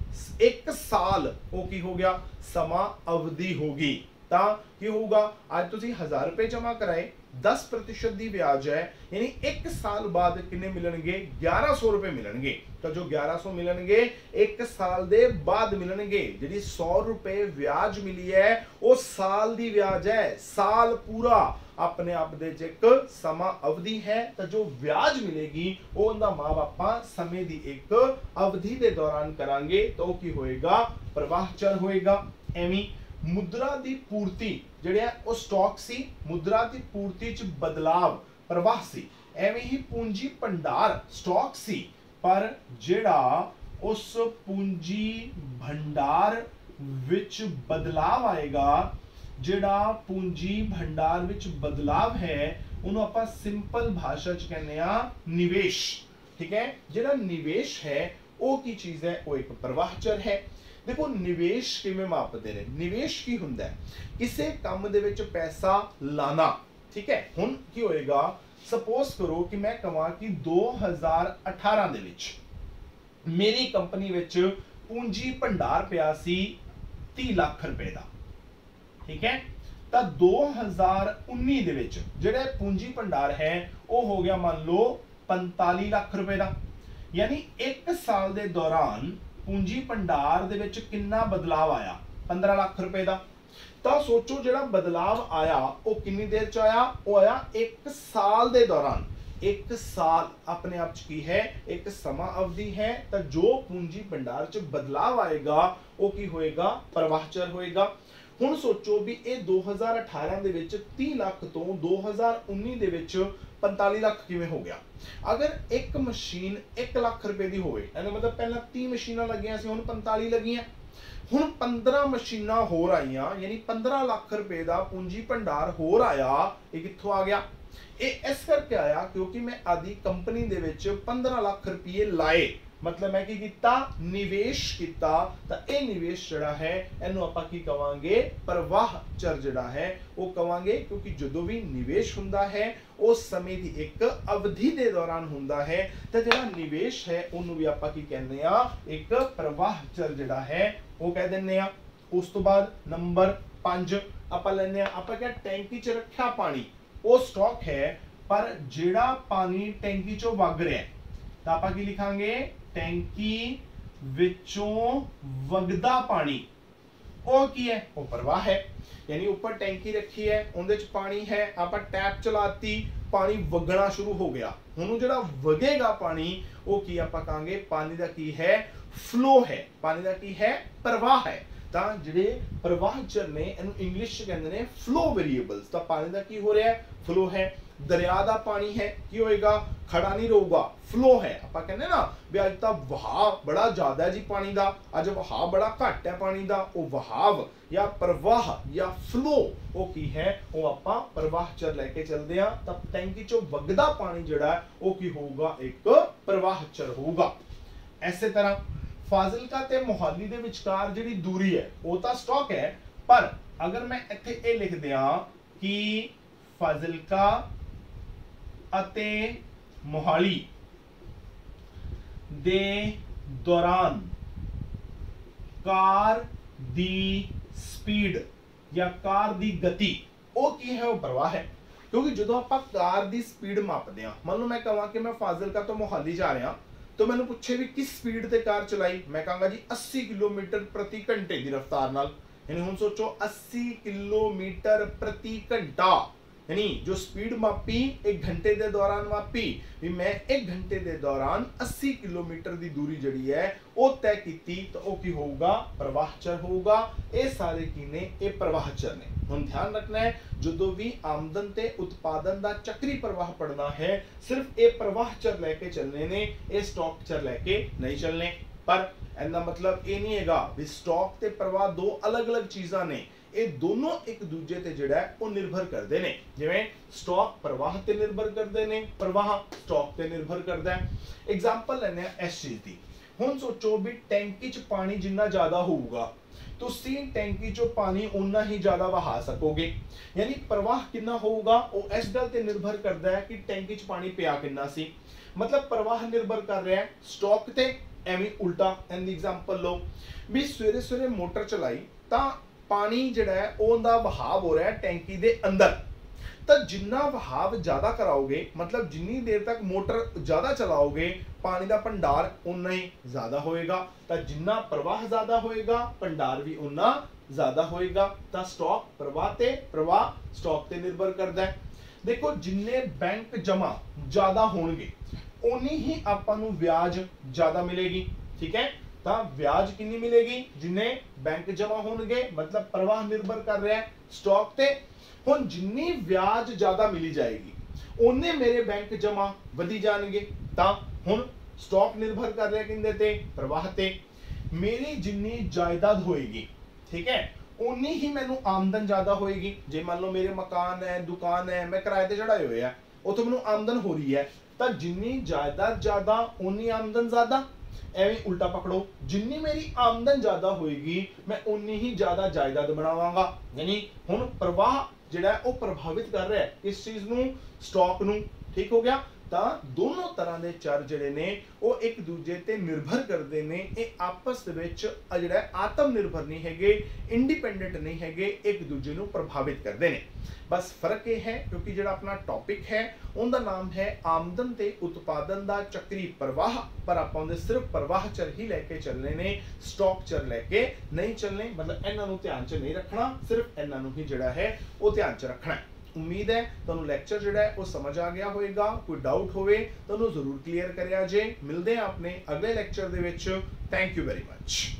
एक साल वो की हो गया, समा अवधि होगी। तां की होगा, आज तुसीं 1000 रुपए जमा कराए, 10% दी ब्याज है, यानी एक साल बाद कितने मिलणगे, 1100 रुपए मिलणगे। तो जो 1100 मिलणगे एक साल दे बाद मिलणगे। जिहड़ी 100 रुपए ब्याज मिली है वो साल दी ब्याज है, साल पूरा अपने आप दे एक समा अवधि है। तो जो ब्याज मिलेगी वो उनका माप आपां समय दी एक अवधि दे दौरान करांगे, तो की होएगा, प्रवाह चर होएगा। एवं मुद्रा दी पूर्ति जिहड़ी है वो स्टॉक सी, मुद्रा दी पूर्ति च बदलाव प्रवाह सी। एवं ही पूंजी भंडार स्टॉक सी, पर जिहड़ा उस पूंजी भंडार विच बदलाव आएगा, जिहड़ा पूंजी भंडार विच बदलाव है उन्होंने आपां सिंपल भाषा च कहने आ निवेश, ठीक है। जिहड़ा निवेश है वो की चीज है, वो एक प्रवाह चर है। देखो निवेश किवें मापदे ने, निवेश की हुंदा है, किसी काम दे विच पैसा लाना, ठीक है। हुण की होएगा, सपोज करो कि मैं कहां कि 2018 दे विच मेरी कंपनी विच पूंजी भंडार पिया सी 30 लाख रुपए दा, ठीक है। तो 2019 दे विच जिहड़ा पूंजी भंडार है वो हो गया मान लो 45 लाख रुपए दा, यानी एक साल दे दौरान पूंजी भंडार दे विच कितना बदलाव आया, 15 लाख रुपए दा। ਤਾਂ ਸੋਚੋ ਜਿਹੜਾ ਬਦਲਾਵ ਆਇਆ ਉਹ ਕਿੰਨੀ ਦੇਰ ਚ ਆਇਆ, ਉਹ ਆਇਆ 1 ਸਾਲ ਦੇ ਦੌਰਾਨ। 1 ਸਾਲ ਆਪਣੇ ਆਪ ਚ ਕੀ ਹੈ, ਇੱਕ ਸਮਾਂ ਅਵਧि ਹੈ। ਤਾਂ ਜੋ ਪੂੰਜੀ ਭੰਡਾਰ ਚ ਬਦਲਾਵ ਆਏਗਾ ਉਹ ਕੀ ਹੋਏਗਾ, ਪ੍ਰਵਾਹ ਚਰ ਹੋਏਗਾ। ਹੁਣ ਸੋਚੋ ਵੀ ਇਹ 2018 ਦੇ ਵਿੱਚ 30 ਲੱਖ ਤੋਂ 2019 ਦੇ ਵਿੱਚ 45 ਲੱਖ ਕਿਵੇਂ ਹੋ ਗਿਆ। ਅਗਰ ਇੱਕ ਮਸ਼ੀਨ 1 ਲੱਖ ਰੁਪਏ ਦੀ ਹੋਵੇ, ਇਹਦਾ ਮਤਲਬ ਪਹਿਲਾਂ 30 ਮਸ਼ੀਨਾਂ ਲੱਗੀਆਂ ਸੀ, ਹੁਣ 45 ਲੱਗੀਆਂ। ਹੁਣ 15 ਮਸ਼ੀਨਾਂ ਹੋਰ ਆਈਆਂ, ਯਾਨੀ 15 ਲੱਖ ਰੁਪਏ ਦਾ ਪੂੰਜੀ ਭੰਡਾਰ ਹੋਰ ਆਇਆ। ਇਹ ਕਿੱਥੋਂ ਆ ਗਿਆ? ਇਹ ਇਸ ਕਰਕੇ ਆਇਆ ਕਿਉਂਕਿ ਮੈਂ ਆਦੀ ਕੰਪਨੀ ਦੇ ਵਿੱਚ 15 ਲੱਖ ਰੁਪਏ ਲਾਏ, मतलब मैं की कीता, निवेश कीता। ਤਾਂ ਇਹ ਨਿਵੇਸ਼ ਜਿਹੜਾ ਹੈ ਇਹਨੂੰ ਆਪਾਂ ਕੀ ਕਵਾਂਗੇ, ਪ੍ਰਵਾਹ ਚਰ ਜਿਹੜਾ ਹੈ ਉਹ ਕਵਾਂਗੇ, ਕਿਉਂਕਿ ਜਦੋਂ ਵੀ ਨਿਵੇਸ਼ ਹੁੰਦਾ ਹੈ ਉਸ ਸਮੇਂ ਦੀ ਇੱਕ ਅਵਧੀ ਦੇ ਦੌਰਾਨ ਹੁੰਦਾ ਹੈ। ਤਾਂ ਜਿਹੜਾ ਨਿਵੇਸ਼ ਹੈ ਉਹਨੂੰ ਵੀ ਆਪਾਂ ਕੀ ਕਹਿੰਦੇ ਆ, ਇੱਕ ਪ੍ਰਵਾਹ ਚਰ ਜਿਹੜਾ ਹੈ ਉਹ ਕਹਿ ਦਿੰਦੇ ਆ। ਉਸ ਤੋਂ ਬਾਅਦ ਨੰਬਰ 5 ਆਪਾਂ ਲੈਂਦੇ ਆ, ਆਪਾਂ ਕਿਹਾ ਟੈਂਕੀ 'ਚ ਰੱਖਿਆ ਪਾਣੀ ਉਹ ਸਟਾਕ ਹੈ, ਪਰ ਜਿਹੜਾ ਪਾਣੀ ਟੈਂਕੀ 'ਚੋਂ ਵਗ ਰਿਹਾ ਤਾਂ ਆਪਾਂ ਕੀ ਲਿਖਾਂਗੇ, ਟੈਂਕੀ ਵਿੱਚੋਂ ਵਗਦਾ ਪਾਣੀ ਉਹ ਕੀ ਹੈ, ਉਹ ਪ੍ਰਵਾਹ ਹੈ। यानी ऊपर टैंकी रखी है, उनदे च पानी है, आपा टैप चलाती, पानी वगना शुरू हो गया। हुण जिहड़ा वगेगा पानी वो की आपां कहांगे, पानी दा की है, फ्लो है। पानी दा की है, प्रवाह है। तां जिहड़े प्रवाह चर ने इहनूं इंग्लिश च कहंदे ने फ्लो वेरिएबल्स। तां पानी दा की हो रहा है, फ्लो है। दरिया दा पानी है, की होएगा, खड़ा नहीं रहूगा, फ्लो है। आपां कहंदे ना भी अज तां वहाव बड़ा ज्यादा है जी पानी दा, अज वहाव बड़ा घट है पानी दा। वो वहाव या प्रवाह या फ्लो वो की है, वो आपां प्रवाह चर लेके चलदे आ। तां टैंकी चों वगदा पानी जिहड़ा है वो की होऊगा, एक प्रवाह चर होऊगा। इसे तरह फाजिलका ते मोहाली दे विचकार जिहड़ी दूरी है वो तां स्टॉक है, पर अगर मैं इत्थे ये लिख दियां कि फाजिलका अते मोहाली दे दौरान कार दी स्पीड या कार दी गति वो की है, वो प्रवाह है। क्योंकि जो आप कार दी स्पीड मापते हैं, मान लो मैं कहा कि मैं फाजिलका तो मोहाली जा रहा, तो मैंने पूछे भी किस स्पीड से कार चलाई, मैं कहूँगा जी 80 किलोमीटर प्रति घंटे की रफ्तार नाल। यानी हुण सोचो 80 किलोमीटर प्रति घंटा, यानी जो स्पीड मापी 1 घंटे के दौरान मापी भी मैं 1 घंटे के दौरान 80 किलोमीटर की दूरी जड़ी है वो तय की, तो वो की होगा, प्रवाह चर होगा। ये सारे की ने, ये प्रवाह चर ने। हुण ध्यान रखना है, जो भी आमदन ते उत्पादन का चक्री प्रवाह पढ़ना है, सिर्फ ये प्रवाह चर लैके चलने ने, ये स्टॉक चर लैके नहीं चलने। पर इहदा मतलब ये नहीं है भी स्टॉक ते प्रवाह दो अलग अलग चीज़ां ने, ये दोनों एक दूजे ते जिहड़ा है वो निर्भर करते हैं। जिवें स्टॉक प्रवाह ते निर्भर करते हैं, प्रवाह स्टॉक ते निर्भर करता है। एग्जाम्पल लैने इस चीज़ की। हुण सोचो भी टैंकी च पानी जिन्ना ज़्यादा होगा, तुसी टैंकी चो पानी उन्ना ही ज़्यादा बहा सकोगे। यानी प्रवाह कितना होगा वो इस गल ते निर्भर करता है कि टैंकी च पानी पिया कितना सी। मतलब प्रवाह निर्भर कर रहा है स्टॉक ते। एवं उल्टा इनकी एग्जाम्पल लो भी सवेरे सवेरे मोटर चलाई तो पानी जिहड़ा है उहदा वहाव हो रहा है टैंकी दे अंदर। तो जिन्ना वहाव ज़्यादा कराओगे, मतलब जिन्नी देर तक मोटर ज़्यादा चलाओगे, पानी का भंडार उन्ना ही ज़्यादा होएगा। तो जिन्ना प्रवाह ज़्यादा होएगा, भंडार भी उन्ना ज़्यादा होएगा। तो स्टॉक प्रवाह ते, प्रवाह स्टॉक ते निर्भर करता है। देखो जिन्ने बैंक जमा ज़्यादा होणगे उन्नी ही आपां नूं ब्याज ज़्यादा मिलेगी। ठीक है, तो ब्याज कितनी मिलेगी, जिन्हें बैंक जमा होणगे, मतलब प्रवाह निर्भर कर रहा है स्टॉक ते। हुण जिन्नी ब्याज ज़्यादा मिली जाएगी उन्ने मेरे बैंक जमा वधी जाणगे। तां हुण स्टॉक निर्भर कर रहा है किंदे ते, प्रवाह ते। मेरी जिन्नी जायदाद होएगी, ठीक है, उन्नी ही मैनू आमदन ज़्यादा होएगी। जे मान लो मेरे मकान है, दुकान है, मैं किराए ते चढ़ाए हुए हैं, उत्थे मैनू आमदन हो रही है, तो जिन्नी जायदाद ज़्यादा उन्नी आमदन ज़्यादा। एवं उल्टा पकड़ो, जिन्नी मेरी आमदन ज़्यादा होएगी मैं उन्नी ही ज़्यादा जायदाद बनावांगा। यानी हुण प्रवाह जिहड़ा है वो प्रभावित कर रहा है इस चीज़ नूं, स्टॉक नूं। ठीक हो गया। ਤਾਂ ਦੋਨੋਂ ਤਰ੍ਹਾਂ ਦੇ ਚਰ ਜਿਹੜੇ ਨੇ ਉਹ ਇੱਕ ਦੂਜੇ ਤੇ ਨਿਰਭਰ ਕਰਦੇ ਨੇ। ਇਹ ਆਪਸ ਦੇ ਵਿੱਚ ਜਿਹੜਾ ਆਤਮ ਨਿਰਭਰ ਨਹੀਂ ਹੈਗੇ, ਇੰਡੀਪੈਂਡੈਂਟ ਨਹੀਂ ਹੈਗੇ, ਇੱਕ ਦੂਜੇ ਨੂੰ ਪ੍ਰਭਾਵਿਤ ਕਰਦੇ ਨੇ। ਬਸ ਫਰਕ ਇਹ ਹੈ ਕਿਉਂਕਿ ਜਿਹੜਾ ਆਪਣਾ ਟੌਪਿਕ ਹੈ ਉਹਦਾ ਨਾਮ ਹੈ ਆਮਦਨ ਤੇ ਉਤਪਾਦਨ ਦਾ ਚੱਕਰੀ ਪ੍ਰਵਾਹ, ਪਰ ਆਪਾਂ ਉਹਦੇ ਸਿਰਫ ਪ੍ਰਵਾਹ ਚਰ ਹੀ ਲੈ ਕੇ ਚੱਲਣੇ ਨੇ, ਸਟਾਕ ਚਰ ਲੈ ਕੇ ਨਹੀਂ ਚੱਲਣੇ। ਮਤਲਬ ਇਹਨਾਂ ਨੂੰ ਧਿਆਨ 'ਚ ਨਹੀਂ ਰੱਖਣਾ, ਸਿਰਫ ਇਹਨਾਂ ਨੂੰ ਹੀ ਜਿਹੜਾ ਹੈ ਉਹ ਧਿਆਨ 'ਚ ਰੱਖਣਾ ਹੈ। ਉਮੀਦ ਹੈ ਤੁਹਾਨੂੰ ਲੈਕਚਰ ਜਿਹੜਾ ਹੈ ਉਹ ਸਮਝ ਆ ਗਿਆ ਹੋਵੇਗਾ। ਕੋਈ ਡਾਊਟ ਹੋਵੇ ਤਾਂ ਉਹਨੂੰ ਜ਼ਰੂਰ ਕਲੀਅਰ ਕਰਿਆ ਜੇ। ਮਿਲਦੇ ਹਾਂ ਆਪਣੇ ਅਗਲੇ ਲੈਕਚਰ ਦੇ ਵਿੱਚ। Thank you very much.